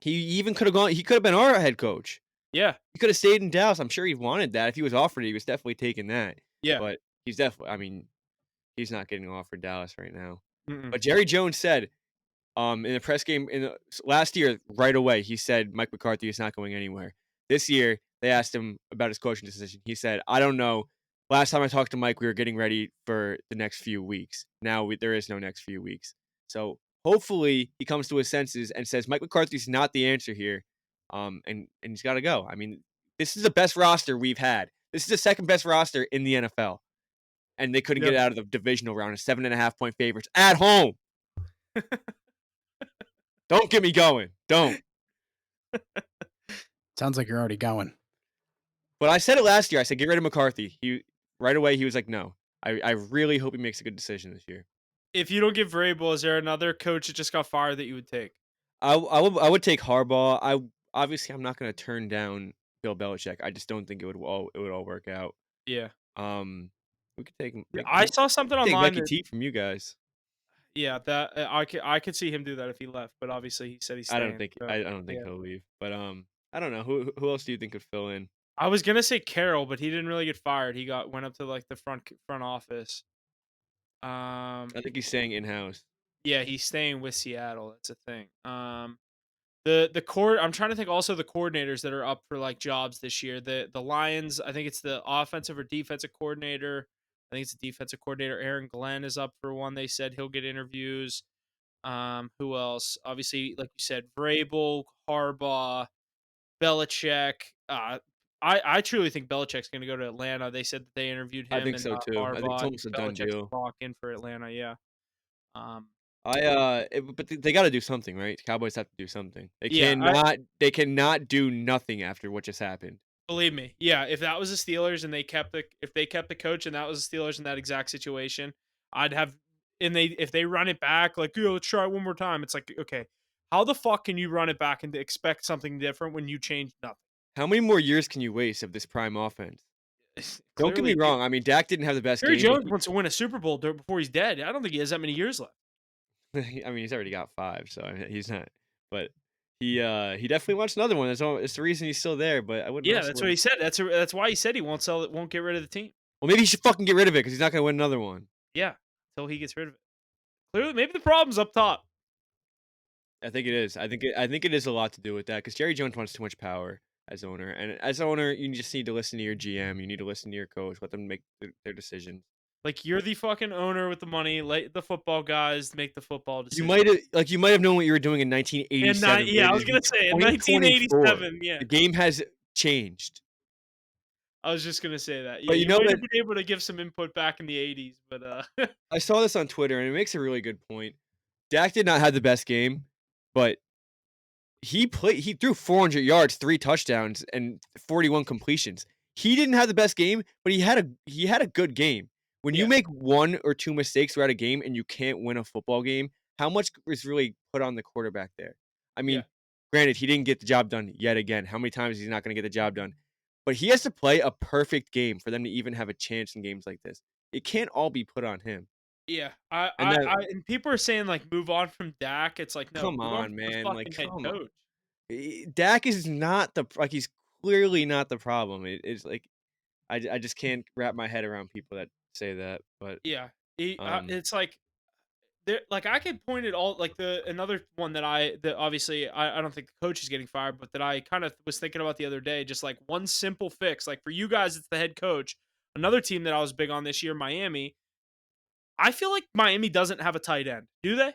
He even could have gone. He could have been our head coach. Yeah. He could have stayed in Dallas. I'm sure he wanted that. If he was offered it, he was definitely taking that. Yeah. But he's definitely. I mean, he's not getting offered Dallas right now. Mm-mm. But Jerry Jones said, in the press game last year, right away, he said Mike McCarthy is not going anywhere. This year, they asked him about his coaching decision. He said, "I don't know. Last time I talked to Mike, we were getting ready for the next few weeks. Now there is no next few weeks. So hopefully, he comes to his senses and says Mike McCarthy's not the answer here, and he's got to go. I mean, this is the best roster we've had. This is the second best roster in the NFL, and they couldn't get Yep. it out of the divisional round as 7.5 point favorites at home. Don't get me going. Don't." Sounds like you're already going. But I said it last year. I said, "Get rid of McCarthy." He right away, he was like, "No." I really hope he makes a good decision this year. If you don't get Vrabel, is there another coach that just got fired that you would take? I would take Harbaugh. Obviously I'm not gonna turn down Bill Belichick. I just don't think it would all work out. Yeah. Um, we could take Yeah, I saw something take online Mikey that T from you guys. yeah, that I could see him do that if he left, but obviously he said he's I don't staying. think So, I don't think yeah. he'll leave. But I don't know who else do you think could fill in? I was gonna say Carroll, but he didn't really get fired. He went up to like the front office. I think he's staying in house. Yeah, he's staying with Seattle. That's a thing. The core. I'm trying to think also the coordinators that are up for like jobs this year. The Lions. I think it's the offensive or defensive coordinator. I think it's the defensive coordinator. Aaron Glenn is up for one. They said he'll get interviews. Who else? Obviously, like you said, Vrabel, Harbaugh, Belichick. I truly think Belichick's going to go to Atlanta. They said that they interviewed I him think and so too. I think Harbaugh. it's I think almost a done Belichick's deal. lock in for Atlanta. Yeah. Um, But they got to do something, right? Cowboys have to do something. They yeah. cannot do nothing after what just happened. Believe me, yeah. If that was the Steelers and if they kept the coach and that was the Steelers in that exact situation, I'd have and if they run it back like, yo, let's try it one more time. It's like, okay, how the fuck can you run it back and expect something different when you change nothing? How many more years can you waste of this prime offense? Don't get me Clearly, wrong. I mean, Dak didn't have the best Jerry game, but Jones wants to win a Super Bowl before he's dead. I don't think he has that many years left. I mean, he's already got 5, so I mean, he's not. But he definitely wants another one. It's the reason he's still there. But I wouldn't Yeah, wrestle that's with what he him. said. That's why he said he won't get rid of the team. Well, maybe he should fucking get rid of it because he's not going to win another one. Yeah, until he gets rid of it. Clearly, maybe the problem's up top. I think it is. I think it is a lot to do with that because Jerry Jones wants too much power as owner, and as owner, you just need to listen to your GM. You need to listen to your coach. Let them make their decisions. Like you're the fucking owner with the money. Let the football guys make the football You decision. might have known what you were doing in And 1987. yeah, but I it was is gonna say in 2024. 1987. Yeah, The game has changed. I was just gonna say that. Yeah, But you you know might that have been able to give some input back in the '80s, but I saw this on Twitter, and it makes a really good point. Dak did not have the best game, but he threw 400 yards, 3 touchdowns, and 41 completions. He didn't have the best game, but he had a good game. When you yeah, make 1 or 2 mistakes throughout a game and you can't win a football game, how much is really put on the quarterback there? I yeah, mean, granted, he didn't get the job done yet again. How many times is he not gonna get the job done? But he has to play a perfect game for them to even have a chance in games like this. It can't all be put on him. yeah. And that And people are saying like move on from Dak. It's like no, come move on on, from the man, like, fucking head come on. coach. Dak is not he's clearly not the problem. It's like I just can't wrap my head around people that say that, but, Yeah, um it's like there. Like I could point it all like the another one that obviously I don't think the coach is getting fired, but that I kind of was thinking about the other day. Just like one simple fix. Like for you guys, it's the head coach. Another team that I was big on this year, Miami. I feel like Miami doesn't have a tight end, do they?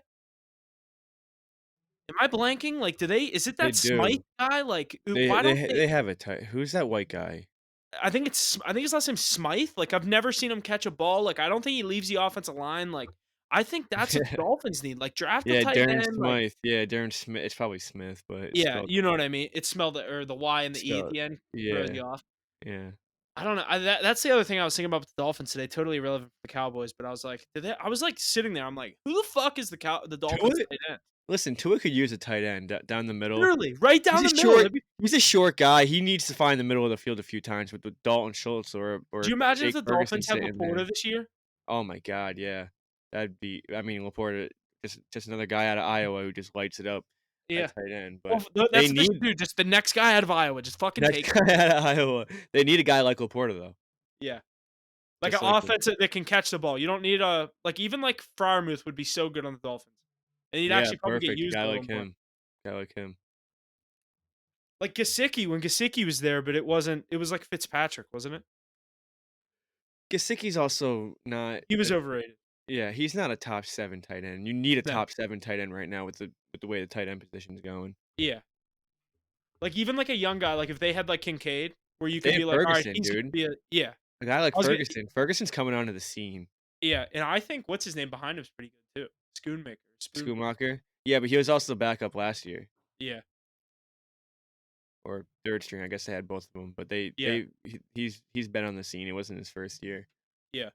Am I blanking? Like, do they? Is it they that Smythe do. guy? Like, They why they don't ha they? they have a tight who's that white guy? I think his last name's Smythe. Like, I've never seen him catch a ball. Like, I don't think he leaves the offensive line. Like, I think that's what the Dolphins need. Like, draft a Yeah, tight Darren end. Like, Smythe. Yeah, Darren Smith. It's probably Smith, but it's yeah, spelled you know what I mean. It smelled the Y and the E at spelled the end throws yeah, you off. yeah. I don't know. That's the other thing I was thinking about with the Dolphins today. Totally irrelevant for the Cowboys, but I was like, I was like sitting there. I'm like, who the fuck is the Tua Dolphins tight end? listen, Tua could use a tight end down the middle. Literally, right He's down a the middle. short he's a short guy. He needs to find the middle of the field a few times with Dalton Schultz Do or you imagine if Jake the Ferguson Dolphins had sitting there. Laporta this year? Oh my god, yeah. That'd be I mean, Laporta just another guy out of Iowa who just lights it up. Yeah. at tight end, Well, but they that's what they should need do. Just the next guy out of Iowa. Just fucking next take him. guy out of Iowa. They need a guy like Laporta though, Yeah. Like an just like offense that can catch the ball. You don't need a like even like Freiermuth would be so good on the Dolphins. And he'd yeah, actually probably get perfect. A used guy a like little more. him, guy like him. Like Gesicki, when Gesicki was there, but it was like Fitzpatrick, wasn't it? Gesicki's also not. He was overrated. Yeah, he's not a top 7 tight end. You need a No. top 7 tight end right now with the way the tight end position's going. Yeah. Like even like a young guy, like if they had like Kincaid, where you They could have be like, all right, Ferguson, he's gonna dude. be a yeah. A guy like I was gonna Ferguson's coming onto the scene. yeah, and I think what's his name behind him is pretty good too. Spoon. Schumacher. Yeah, but he was also the backup last year, Yeah, or 3rd string. I guess they had both of them, but yeah, he's been on the scene. It wasn't his first year. yeah.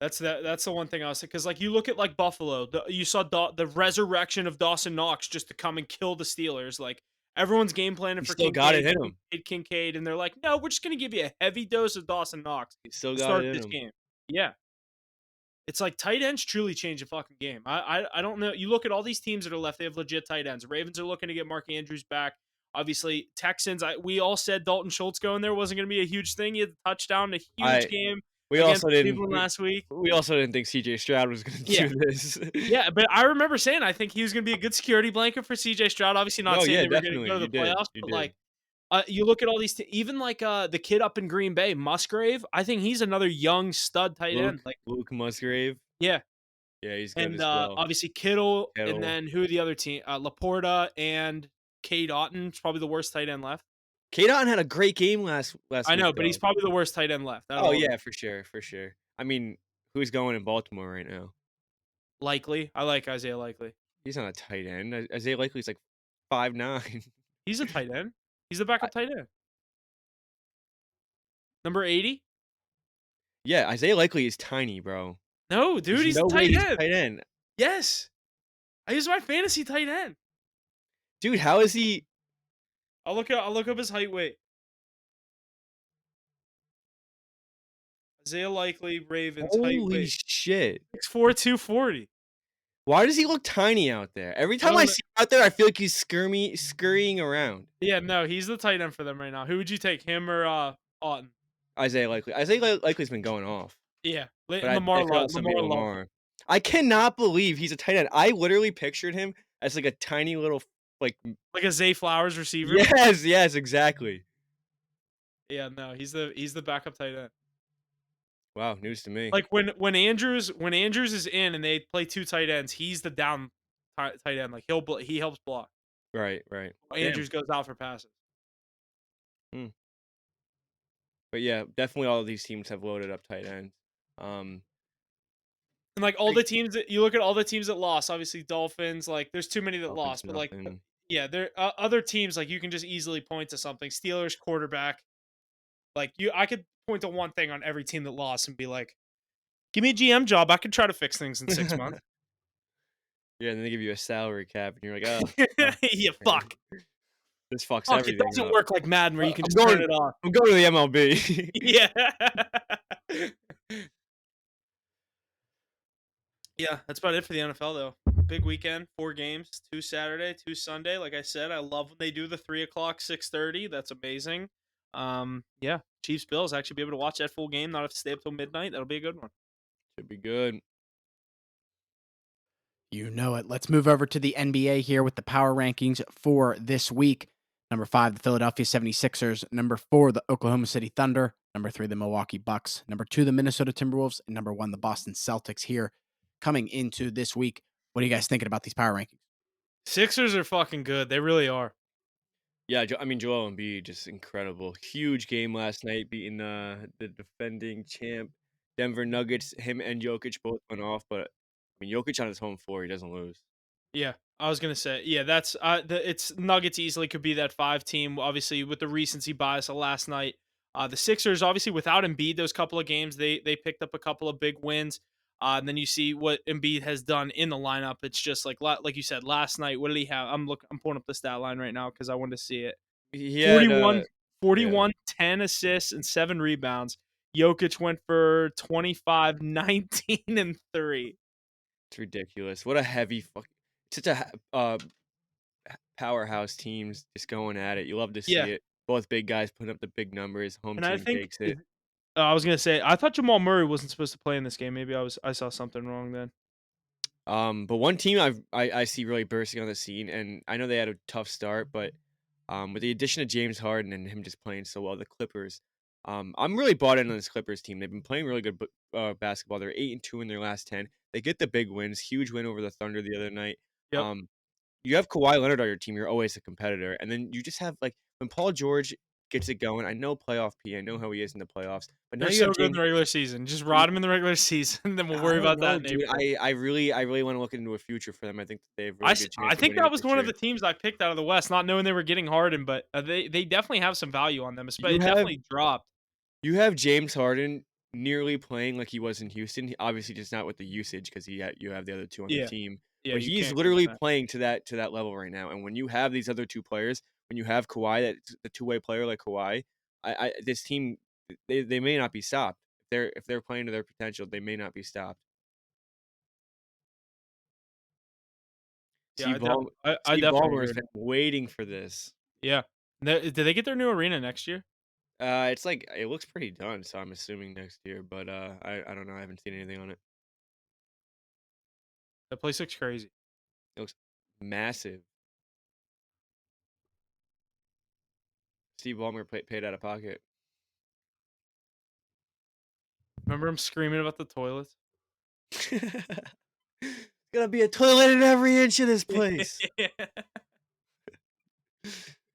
That's the one thing I was because like you look at like Buffalo, you saw the resurrection of Dawson Knox just to come and kill the Steelers. Like everyone's game planning He for still got it in him. Kincaid, and they're like, no, we're just gonna give you a heavy dose of Dawson Knox He still to got start it in this him. game. Yeah, it's like tight ends truly change the fucking game. I don't know. You look at all these teams that are left; they have legit tight ends. Ravens are looking to get Mark Andrews back. Obviously, Texans. We all said Dalton Schultz going there wasn't going to be a huge thing. He had the touchdown, a huge I game we against also didn't Cleveland last week. we also didn't think CJ Stroud was going to Yeah, do this. yeah, but I remember saying I think he was going to be a good security blanket for CJ Stroud. Obviously, not No, saying yeah, they were going to definitely. go to You the did. playoffs, You but did. like you look at all these, even like the kid up in Green Bay, Musgrave. I think he's another young stud tight end. Like, Luke Musgrave. yeah, Yeah, he's good and as well. obviously Kittle, and Kittle. then who are the other team? Laporta and Cade Otton's probably the worst tight end left. Cade Otton had a great game last I week know, but though. he's probably the worst tight end left. Out of Oh all of them. yeah, for sure, for sure. I mean, who's going in Baltimore right now? Likely, I like Isaiah Likely. He's not a tight end. Isaiah Likely's like 5'9". He's a tight end. He's the backup tight end. Number 80? Yeah, Isaiah Likely is tiny, bro. No, dude, There's he's a no way tight he's end. tight end. Yes. I use my fantasy tight end. Dude, how is he? I'll look up his height weight. Isaiah Likely, Ravens height Holy weight. shit. 6'4", 240. Why does he look tiny out there? Every I time don't I know. see him out there, I feel like he's scurrying around. Yeah, no, he's the tight end for them right now. Who would you take, him or Otton? Isaiah Likely. Isaiah Likely's been going off. Yeah, But Lamar I could also be loved him. Lamar. I cannot believe he's a tight end. I literally pictured him as like a tiny little like Like a Zay Flowers receiver. yes, exactly. Yeah, no, he's the backup tight end. Wow, news to me. Like when Andrews is in and they play two tight ends, he's the down tight end. Like he helps block. Right. Damn. Andrews goes out for passes. Hmm. But yeah, definitely all of these teams have loaded up tight ends. And like all the teams that you look at, all the teams that lost, obviously Dolphins. Like there's too many that Dolphins, lost, but like nothing. yeah, there other teams like you can just easily point to something. Steelers quarterback, like I could point to one thing on every team that lost and be like, give me a GM job. I could try to fix things in 6 months. Yeah, and then they give you a salary cap, and you're like, oh, Yeah, fuck. this fucks Fuck, it everything doesn't up. work like Madden where you can I'm just turn it off. I'm going to the MLB. Yeah. Yeah, that's about it for the NFL though. Big weekend, 4 games, 2 Saturday, 2 Sunday. Like I said, I love when they do the 3 o'clock, 6:30. That's amazing. Yeah, Chiefs Bills actually be able to watch that full game, not have to stay up till midnight. That'll be a good one. Should be good. You know it. Let's move over to the NBA here with the power rankings for this week. Number 5, the Philadelphia 76ers. Number 4, the Oklahoma City Thunder. Number 3, the Milwaukee Bucks. Number 2, the Minnesota Timberwolves. And number 1, the Boston Celtics here coming into this week. What are you guys thinking about these power rankings? Sixers are fucking good. They really are. Yeah, I mean Joel Embiid just incredible. Huge game last night, beating the defending champ Denver Nuggets. Him and Jokic both went off, but I mean Jokic on his home floor, he doesn't lose. Yeah, I was gonna say, yeah, that's it's Nuggets easily could be that 5 team. Obviously, with the recency bias of last night, the Sixers obviously without Embiid, those couple of games they picked up a couple of big wins. And then you see what Embiid has done in the lineup. It's just like you said last night. What did he have? I'm pulling up the stat line right now because I wanted to see it. He had 41, 10 assists and 7 rebounds. Jokic went for 25, 19, and 3. It's ridiculous. What a heavy fuck. Such a powerhouse teams just going at it. You love to Yeah, see it. Both big guys putting up the big numbers. Home and I team think takes it. I was gonna say I thought Jamal Murray wasn't supposed to play in this game. Maybe I saw something wrong then. But one team I see really bursting on the scene, and I know they had a tough start, but with the addition of James Harden and him just playing so well, the Clippers, I'm really bought in on this Clippers team. They've been playing really good basketball. They're 8-2 in their last 10. They get the big wins. Huge win over the Thunder the other night. Yep. Um, you have Kawhi Leonard on your team. You're always a competitor, and then you just have like when Paul George gets it going. I know playoff P. I know how he is in the playoffs, but now They're you have so good in James. the regular season. Just rot them in the regular season, then we'll I worry don't about that know, in dude. April. I really want to look into a future for them. I think that they have a really good I chance of think winning that it was this one of year. the teams I picked out of the West, not knowing they were getting Harden, but they definitely have some value on them. You It have definitely dropped. you have James Harden nearly playing like he was in Houston. Obviously, just not with the usage because you have the other two on the Yeah, team. yeah, But you he's can't give them literally that. playing to that level right now. And when you have these other two players, when you have Kawhi, that's the two-way player like Kawhi, I this team they may not be stopped. If they're playing to their potential, they may not be stopped. Yeah, Steve Ball I Steve definitely Ballmer agree has with been that. waiting for this. Yeah. Did they get their new arena next year? It's like it looks pretty done, so I'm assuming next year, but I don't know. I haven't seen anything on it. That place looks crazy. It looks massive. Steve Ballmer paid out of pocket. Remember him screaming about the toilets? Gonna be a toilet in every inch of this place. Yeah.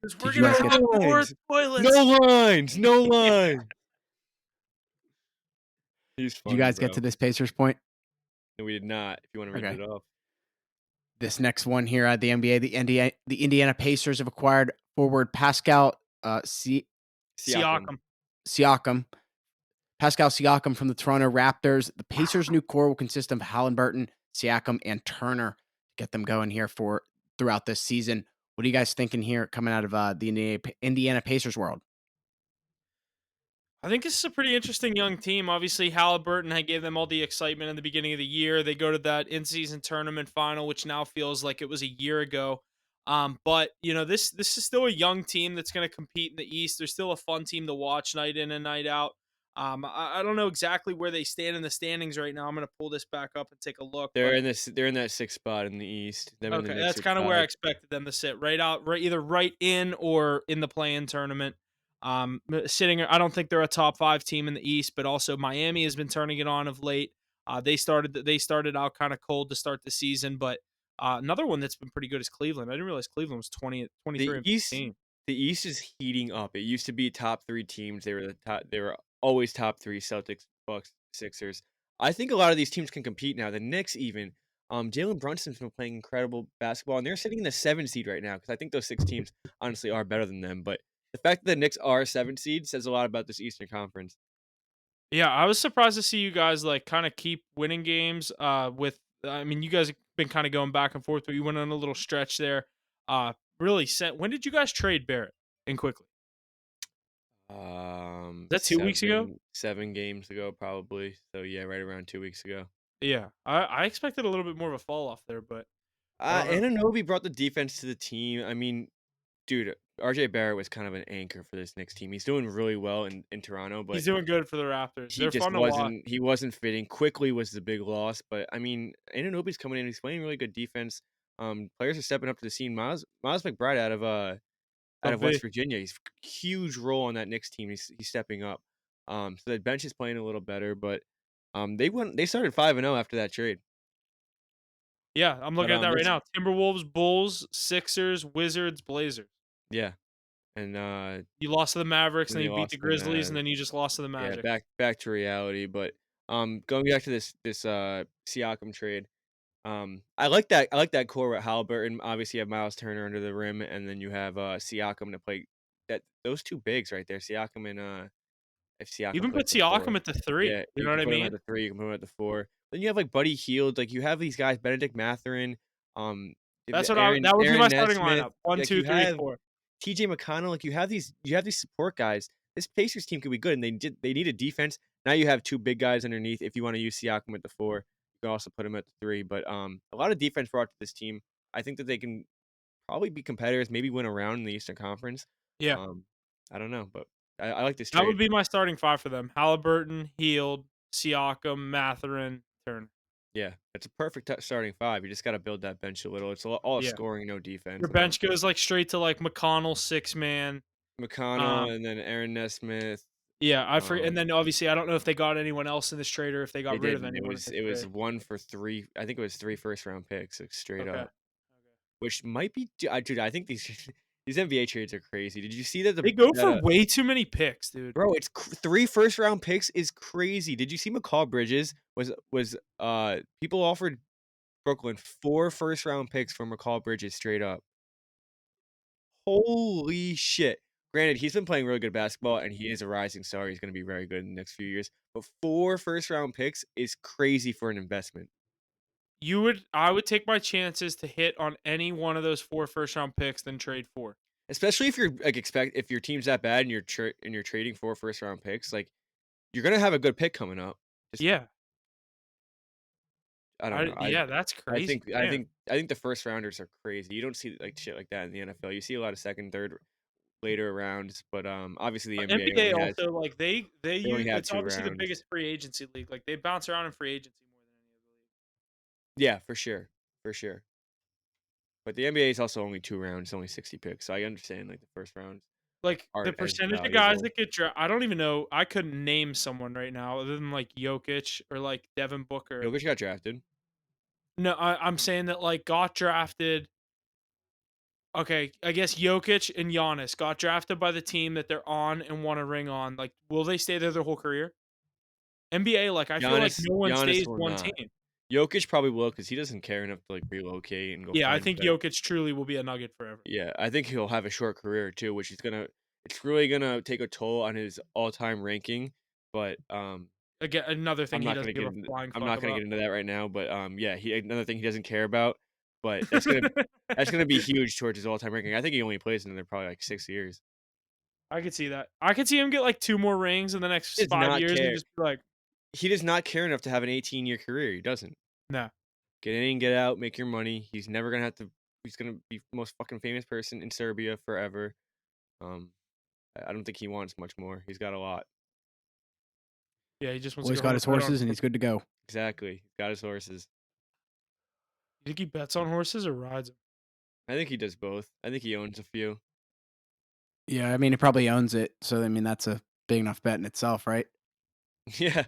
'Cause we're Did you gonna guys No get have more lines. No toilets. lines. No Yeah. line. He's did you funny, guys get bro. to this Pacers point? And we did not. If you want to read Okay. it off, This next one here at the NBA, the Indiana Pacers have acquired forward Pascal Siakam. Siakam. Siakam. Pascal Siakam from the Toronto Raptors. The Pacers' new core will consist of Halliburton, Siakam, and Turner. Get them going here for throughout this season. What are you guys thinking here coming out of the Indiana Pacers world? I think this is a pretty interesting young team. Obviously, Halliburton, I gave them all the excitement in the beginning of the year. They go to that in-season tournament final, which now feels like it was a year ago. But this is still a young team that's going to compete in the East. They're still a fun team to watch night in and night out. I don't know exactly where they stand in the standings right now. I'm going to pull this back up and take a look. They're But in this. They're in that sixth spot in the East. Them and the okay, Knicks that's are kind of where I tied. expected them to sit, right out, right either right in or in the play-in tournament. Sitting, I don't think they're a top five team in the East, but also Miami has been turning it on of late. They started out kind of cold to start the season, but another one that's been pretty good is Cleveland. I didn't realize Cleveland was 20, 23 The and East 15. the East is heating up. It used to be top 3 teams. They were always top 3: Celtics, Bucks, Sixers. I think a lot of these teams can compete now. The Knicks even. Jalen Brunson's been playing incredible basketball, and they're sitting in the 7 seed right now because I think those 6 teams honestly are better than them. But the fact that the Knicks are a 7 seed says a lot about this Eastern Conference. Yeah, I was surprised to see you guys like kind of keep winning games. I mean, you guys have been kind of going back and forth, but you went on a little stretch there. Really sent. When did you guys trade Barrett and quickly? Is that 2 weeks ago? 7 games ago probably. So yeah, right around 2 weeks ago. Yeah, I expected a little bit more of a fall off there, but I don't know. Anunoby brought the defense to the team. I mean, dude, RJ Barrett was kind of an anchor for this Knicks team. He's doing really well in Toronto, but He's doing good for the Raptors. he They're just fun to watch. wasn't fitting. Quickly was the big loss, but I mean, Anunoby's coming in. He's playing really good defense. Players are stepping up to the scene. Miles McBride out So of West big. Virginia. He's huge role on that Knicks team. He's stepping up. So the bench is playing a little better, but they started 5-0 after that trade. Yeah, I'm But looking at that right this now. Timberwolves, Bulls, Sixers, Wizards, Blazers. yeah, and You lost to the Mavericks, then and then they you beat the lost to the Grizzlies, and Mavs. then you just lost to the Yeah, Magic. back to reality. But going back to this Siakam trade. I like that core with Halliburton. Obviously, you have Miles Turner under the rim, and then you have Siakam to play. Those two bigs right there, Siakam and if Siakam Even plays put the Siakam four, at the three. yeah, You you know what can I put him at mean? the 3, you can put him at the 4. Then you have like Buddy Hield, like you have these guys, Benedict Mathurin, um, That would be Aaron my starting Nesmith, lineup. One, like two, you three, have four. TJ McConnell, like you have these support guys. This Pacers team could be good, and they need a defense. Now you have 2 big guys underneath. If you want to use Siakam at the 4, you can also put him at the 3. But a lot of defense brought to this team. I think that they can probably be competitors, maybe win a round in the Eastern Conference. Yeah. Um, I don't know, but I like this That trade. would be my starting 5 for them. Halliburton, Hield, Siakam, Mathurin, Turner. Yeah, it's a perfect starting 5. You just gotta build that bench a little. It's all Yeah. scoring, no defense, Your and then bench goes, like, straight to, like, McConnell, 6-man. McConnell, and then Aaron Nesmith. Yeah, I forget, and Um, then, obviously, I don't know if they got anyone else in this trade or if they they got rid of didn't. anyone in this It was trade. 1 for 3. I think it was 3 first-round picks, like, straight Okay. up, which might be dude, I think these these NBA trades are crazy. Did you see that They go for way too many picks, dude. bro, it's 3 first-round picks is crazy. Did you see McCall Bridges people offered Brooklyn 4 first-round picks for McCall Bridges straight up. Holy shit. Granted, he's been playing really good basketball, and he is a rising star. He's gonna be very good in the next few years, but 4 first-round picks is crazy for an investment, I would take my chances to hit on any one of those 4 first-round picks than trade 4. especially if you're, like, if your team's that bad and you're trading 4 first-round picks, like, you're gonna have a good pick coming up. Just Yeah. I don't know. Yeah, that's I crazy. think I Damn. think I think the first rounders are crazy. You don't see, like, shit like that in the NFL. You see a lot of second, third, later rounds, but, obviously the NBA NBA also, like, they they only use have it's 2 obviously the rounds. biggest free agency league. Like, they bounce around in free agency more than any other league. Yeah, for sure, for sure. But the NBA is also only 2 rounds, only 60 picks, so I understand, like, the first rounds Like, the aren't as percentage of guys valuable. that get I don't even know. I couldn't name someone right now other than, like, Jokic or, like, Devin Booker. Jokic got drafted. No, I'm saying that, like, got drafted. Okay, I guess Jokic and Giannis got drafted by the team that they're on and won a ring on. Like, will they stay there their whole career? NBA, like, I feel like no one Giannis stays will one not. team. Jokic probably will because he doesn't care enough to, like, relocate and go Yeah, I find a think better. Jokic truly will be a Nugget forever. Yeah, I think he'll have a short career too, which is it's really gonna take a toll on his all-time ranking, but, Again, another thing I'm he not doesn't gonna give get a into flying I'm fuck not gonna about. get into that right now, but, yeah, he another thing he doesn't care about, but that's gonna be huge towards his all-time ranking. I think he only plays another probably, like, 6 years. I could see that. I could see him get, like, 2 more rings in the He next does 5 not years and care. just be like, He does not care enough to have an 18-year career, he doesn't. "Nah." Get in, get out, make your money. He's gonna be the most fucking famous person in Serbia forever. Um, I don't think he wants much more. He's got a lot. Yeah, he just wants to Boy's go home got and his bet on horses and he's good to go. Exactly. He's got his horses. You think he bets on horses or rides them? I think he does both. I think he owns a few. Yeah, I mean, he probably owns it, so I mean, that's a big enough bet in itself, right? Yeah.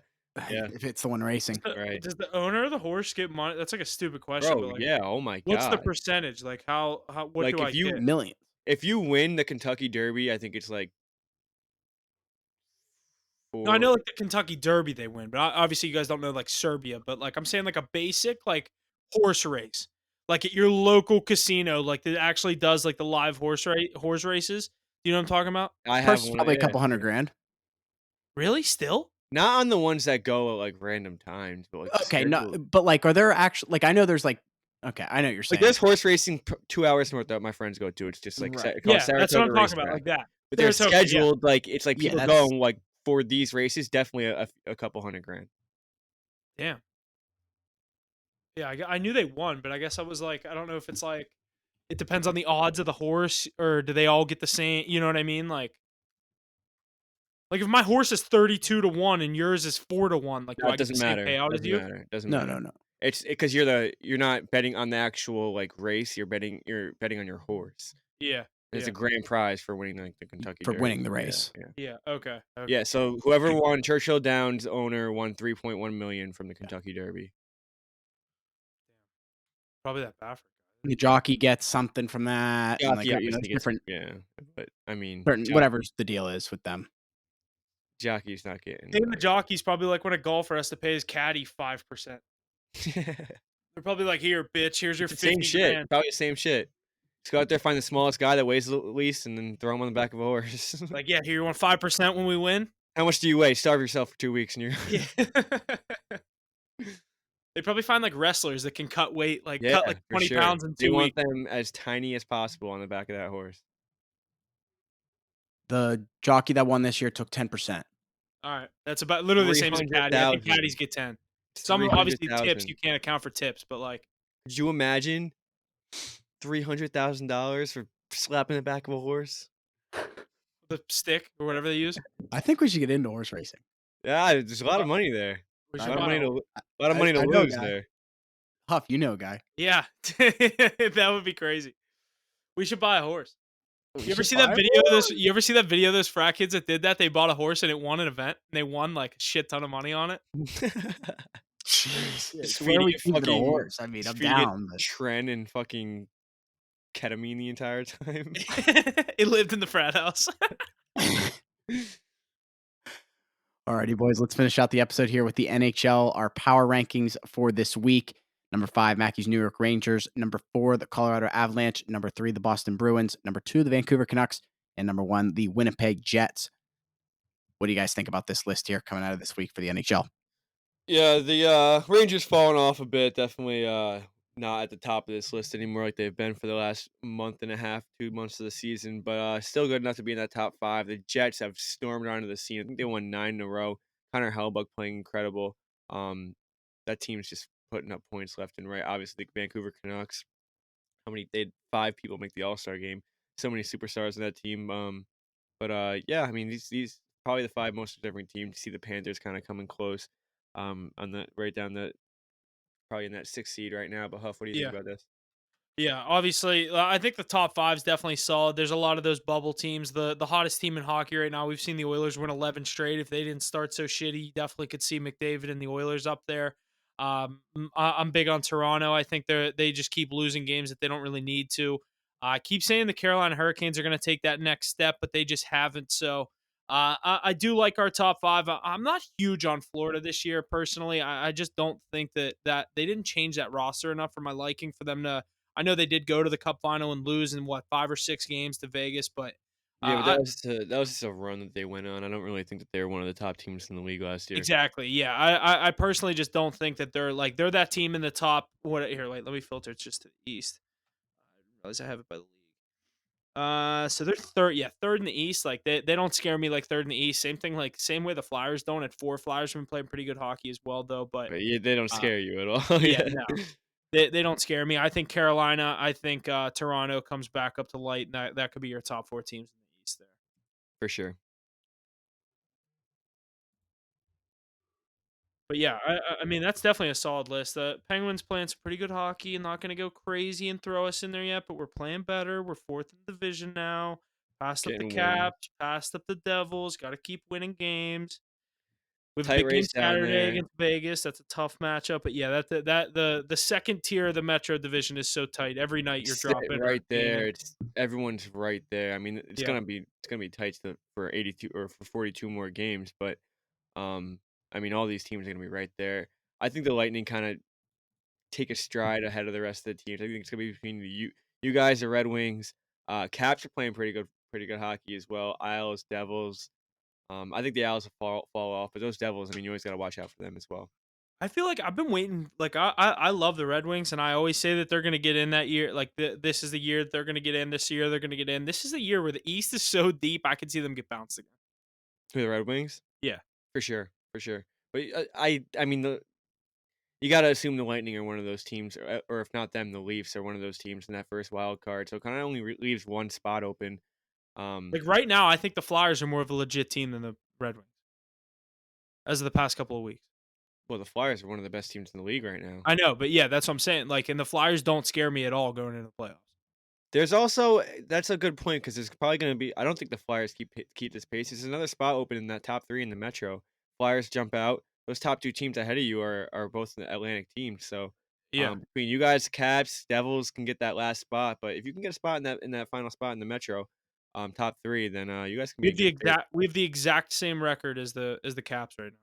Yeah. If it's the one racing. Right. Does the owner of the horse get money? That's, like, a stupid question, Bro, but, like, yeah, oh my what's the god. percentage? Like, how what Like, do I get? Millions. if you win the Kentucky Derby, I think it's, like, No, I 4. know, like, the Kentucky Derby they win, but obviously you guys don't know, like, Serbia, but, like, I'm saying, like, a basic, like, horse race, like, at your local casino, like, that actually does, like, the live horse races. You know what I'm talking about? I have Purse is one, probably a yeah, couple hundred yeah. grand. Really? Still? Not on the ones that go at, like, random times, but, like, the Okay, no, schedule. but like, are there actually like? I know there's like, okay, I know what you're Like, saying. there's horse racing 2 hours north that my friends go to. It's just, like, Right. called Yeah, that's what Saratoga I'm talking about, Racetrack. like that. But they're Saratoga, yeah. scheduled, like, it's like Yeah, people that's go, like, for these races, definitely a couple hundred grand. Damn. Yeah, I knew they won, but I guess I was like, I don't know if it's like it depends on the odds of the horse or do they all get the same, you know what I mean? Like if my horse is 32 to 1 and yours is 4 to 1, like do No, I it get the doesn't same matter. payout as Doesn't you? matter. Doesn't no, matter. no, no. It's because you're not betting on the actual, like, race, you're betting on your horse. Yeah. There's Yeah. a grand prize for winning, like, the Kentucky For Derby. winning the Yeah, race. yeah. Yeah. Okay. Okay. Yeah, so whoever won, Churchill Downs owner won 3.1 million from the Yeah. Kentucky Derby. Probably that Baffert guy. The jockey gets something from that, and like Jockey it's obviously gets, different, yeah, but I mean, certain whatever's the deal is with them. Jockey's not getting, Even the jockey's probably like when a golfer has to pay his caddy 5%. They're probably like, here, bitch, here's your It's the same 50 shit. grand. Probably the same shit. Just go out there, find the smallest guy that weighs the least, and then throw him on the back of a horse. Like, yeah, here you want 5% when we win? How much do you weigh? Starve yourself for 2 weeks, and you're Yeah. They probably find like wrestlers that can cut weight, like yeah, cut like for 20 sure. pounds in They 2 want weeks. them as tiny as possible on the back of that horse. The jockey that won this year took 10%. All right. That's about literally the same as a caddy. I think 300,000. caddies get 10. It's Some obviously tips 300,000. you can't account for tips, but like Could you imagine $300,000 for slapping the back of a horse? The stick or whatever they use. I think we should get into horse racing. Yeah, there's a lot of money there. We I should A lot of buy a money to horse. lo a lot of money to I know a lose guy. there. Huff, you know a guy. Yeah, that would be crazy. We should buy a horse. We You ever should see buy that a video of those? horse. You ever see that video of those frat kids that did that? They bought a horse and it won an event, and they won like a shit ton of money on it. Jesus, Just where are feeding we it keeping a fucking horse? I mean, just I'm feeding it down, but tren and fucking ketamine the entire time. It lived in the frat house. alrighty, boys, let's finish out the episode here with the NHL, our power rankings for this week. Number 5, Mackey's New York Rangers. Number 4, the Colorado Avalanche. Number 3, the Boston Bruins. Number 2, the Vancouver Canucks. And number 1, the Winnipeg Jets. What do you guys think about this list here coming out of this week for the NHL? Yeah, the Rangers falling off a bit. Definitely not at the top of this list anymore like they've been for the last month and a half, 2 months of the season, but still good enough to be in that top 5. The Jets have stormed onto the scene. I think they won 9 in a row. Connor Hellebuyck playing incredible. That team's just putting up points left and right. Obviously, the Vancouver Canucks. They had 5 people make the All-Star game. So many superstars in that team. But yeah, I mean these probably the 5 most deserving teams. You see the Panthers kind of coming close. On the right down the probably in that 6th seed right now. But Huff, what do you think Yeah. about this? Yeah, obviously, I think the top 5 is definitely solid. There's a lot of those bubble teams. The hottest team in hockey right now, we've seen the Oilers win 11 straight. If they didn't start so shitty, you definitely could see McDavid and the Oilers up there. I'm big on Toronto. I think they just keep losing games that they don't really need to. I keep saying the Carolina Hurricanes are going to take that next step, but they just haven't. So I do like our top 5. I'm not huge on Florida this year personally. I just don't think that they didn't change that roster enough for my liking for them to. I know they did go to the Cup final and lose in 5 or 6 games to Vegas, but Yeah, but I that was just a run that they went on. I don't really think that they were one of the top teams in the league last year. exactly, yeah. I personally just don't think that they're that team in the top. What here? Wait, let me filter. It's just to the East. I didn't realize I have it by the league. So they're third. Yeah, third in the East. Like they don't scare me like third in the East. Same thing. Like same way the Flyers don't. At 4, Flyers have been playing pretty good hockey as well, though. But But yeah, they don't uh, scare you at all. yeah, Yeah, no. They don't scare me. I think Carolina. I think Toronto comes back up to light, and that could be your top 4 teams in the East there. for sure. But yeah, I mean that's definitely a solid list. The Penguins playing some pretty good hockey and not going to go crazy and throw us in there yet, but we're playing better. We're 4th in the division now. Passed up the Getting wins. Caps, passed up the Devils. Got to keep winning games. We have a Tight big game race down Saturday there. against Vegas. That's a tough matchup, but yeah, the second tier of the Metro division is so tight. Every night you're Sit dropping right a game in. there. Everyone's right there. I mean, Yeah, it's gonna be tight for 82 or for 42 more games, but I mean, all these teams are gonna be right there. I think the Lightning kind of take a stride ahead of the rest of the teams. I think it's gonna be between you guys, the Red Wings. Caps are playing pretty good hockey as well. Isles, Devils. I think the Isles will fall off, but those Devils, I mean, you always gotta watch out for them as well. I feel like I've been waiting. Like I love the Red Wings, and I always say that they're going to get in that year. Like this is the year that they're going to get in. This year they're going to get in. This is the year where the East is so deep. I can see them get bounced again. Who, the Red Wings? Yeah, For sure, for sure. But I mean, you gotta assume the Lightning are one of those teams, or if not them, the Leafs are one of those teams in that first wild card. So it kind of only leaves one spot open. Um, like right now, I think the Flyers are more of a legit team than the Red Wings as of the past couple of weeks. well, the Flyers are one of the best teams in the league right now. I know, but yeah, that's what I'm saying. Like, and the Flyers don't scare me at all going into the playoffs. There's also that's a good point because there's probably going to be. I don't think the Flyers keep this pace. There's another spot open in that top 3 in the Metro. Flyers jump out. Those top 2 teams ahead of you are both in the Atlantic teams. So Yeah, between you guys, Caps, Devils can get that last spot. But if you can get a spot in that final spot in the Metro, top 3, then you guys can be in good shape. we have the exact same record as the Caps right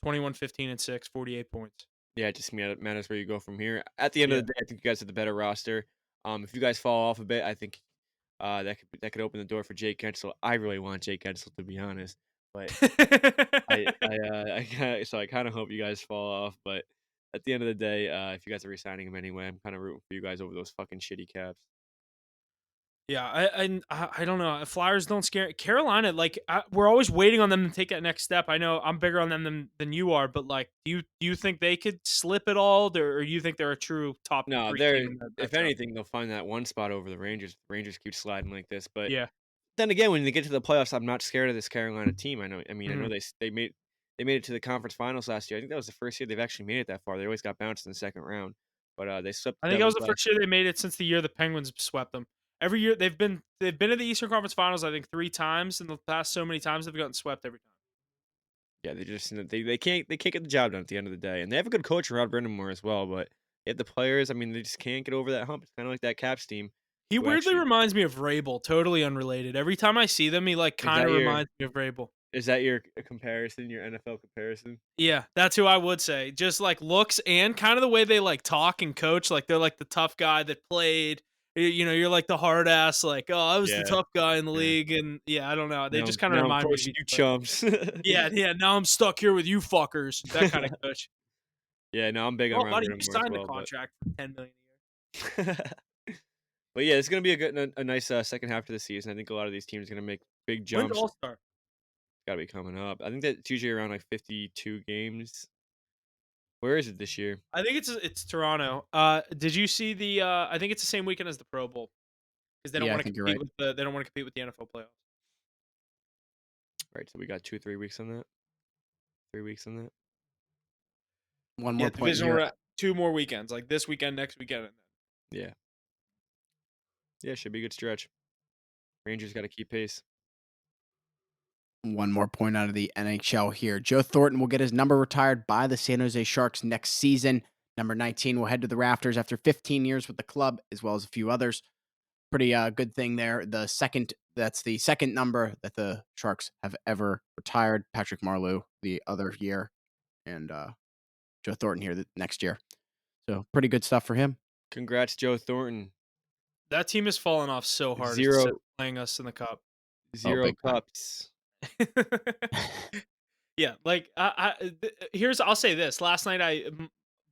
now. 21-15-6, 48 points. Yeah, it just matters where you go from here. At the end Yeah. of the day, I think you guys have the better roster. If you guys fall off a bit, I think that could open the door for Jake Gensel. I really want Jake Gensel to be honest, but so I kind of hope you guys fall off. But at the end of the day, if you guys are resigning him anyway, I'm kind of rooting for you guys over those fucking shitty Caps. Yeah, I don't know. Flyers don't scare Carolina. Like we're always waiting on them to take that next step. I know I'm bigger on them than you are, but like, do you think they could slip at all, or you think they're a true top No, three team they're in the if Metro? anything, they'll find that one spot over the Rangers. The Rangers keep sliding like this, but Yeah. then again, when they get to the playoffs, I'm not scared of this Carolina team. I Mhm. know they made it to the conference finals last year. I think that was the first year they've actually made it that far. They always got bounced in the second round, but they swept I the think that was Devils the last first year they made it since the year the Penguins swept them. Every year they've been in the Eastern Conference Finals, I think 3 times in the past so many times they've gotten swept every time. Yeah, they can't get the job done at the end of the day, and they have a good coach, Rod Brindamore, as well. But if the players, they just can't get over that hump. It's kind of like that Caps team, He who weirdly actually reminds me of Vrabel, totally unrelated. Every time I see them, he like is kind that of your reminds me of Vrabel. is that your comparison, your NFL comparison? Yeah, that's who I would say. Just like looks and kind of the way they like talk and coach. Like they're like the tough guy that played. You're like the hard ass. Like, oh, I was the Yeah, tough guy in the yeah. league, and yeah, I don't know. They just kind of Now I'm remind me of coaching each you other. chumps. Yeah, yeah. Now I'm stuck here with you fuckers. That kind of coach. Yeah, no, I'm big on Well, Rod buddy, you Brindamore as signed the well, but contract for 10 million but yeah, it's gonna be a nice second half to the season. I think a lot of these teams are gonna make big a year. When's jumps. All Star? Gotta be coming up. I think that it's usually around like 52 games. Where is it this year? I think it's Toronto. Did you see the? I think it's the same weekend as the Pro Bowl because they don't Yeah, I want to think you're compete right. with the NFL playoffs. Right, so we got 2 3 weeks on that. 3 weeks on that. One Yeah, more point divisional here. 2 more weekends, like this weekend, next weekend, and then Yeah, yeah, should be a good stretch. Rangers got to keep pace. One more point out of the NHL here. Joe Thornton will get his number retired by the San Jose Sharks next season. Number 19 will head to the rafters after 15 years with the club, as well as a few others. Pretty good thing there. That's the second number that the Sharks have ever retired. Patrick Marleau the other year, and Joe Thornton here the next year. So pretty good stuff for him. Congrats, Joe Thornton. that team has fallen off so hard since Zero playing us in the cup. Oh, zero big time. cups. Yeah, like here's I'll say this. Last night I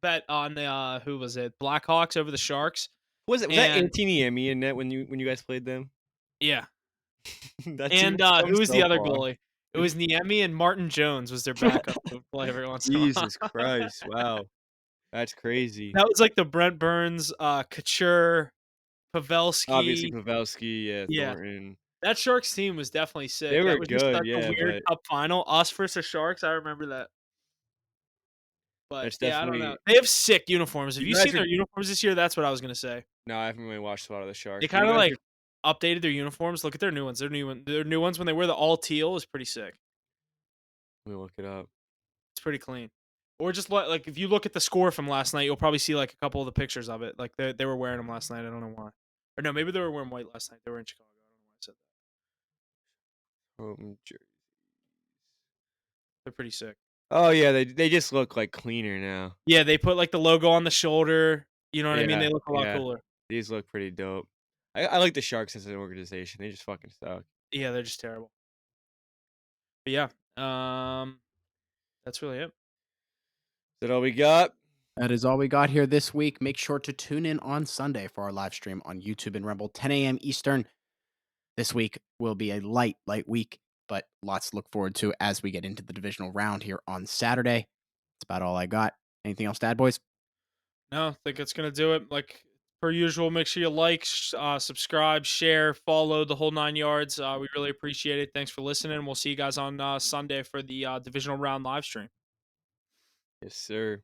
bet on the who was it? Blackhawks over the Sharks, Was that and Antiniemi in net when you guys played them? yeah, That team and has come who was the so other far. goalie? It was Niemi and Martin Jones was their backup who would play every once in a while. Jesus Christ! Wow, that's crazy. That was like the Brent Burns, Couture, Obviously, Pavelski. Pavelski, yeah, Yeah, Thornton. that Sharks team was definitely They sick. were That was just good, such a yeah, weird but cup final. Us versus Sharks. I remember that. But that's yeah, I don't know. definitely They have sick uniforms. Have you you guys seen are. their uniforms this year? That's what I was gonna say. No, I haven't really watched a lot of the They Sharks, but you kind of guys like are. updated their uniforms. Look at their new ones. Their new ones when they wear the all teal is pretty sick. Let me look it up. It's pretty clean. Or just like if you look at the score from last night, you'll probably see like a couple of the pictures of it. Like they were wearing them last night. I don't know why. Or no, maybe they were wearing white last night. They were in Chicago. I don't know why I said that. Jer- They're pretty sick. Oh yeah, they just look like cleaner now. Yeah, they put like the logo on the shoulder. You know what I mean? Yeah, They look a lot yeah. cooler. These look pretty dope. I like the Sharks as an organization. They just fucking suck. Yeah, they're just terrible. But yeah, that's really it. Is that all we got? That is all we got here this week. Make sure to tune in on Sunday for our live stream on YouTube and Rumble, 10 a.m. Eastern. This week will be a light week, but lots to look forward to as we get into the divisional round here on Saturday. That's about all I got. Anything else, Dad Boys? No, I think it's gonna do it. Like per usual, make sure you like, subscribe, share, follow the whole 9 yards. We really appreciate it. Thanks for listening. We'll see you guys on Sunday for the divisional round live stream. Yes, sir.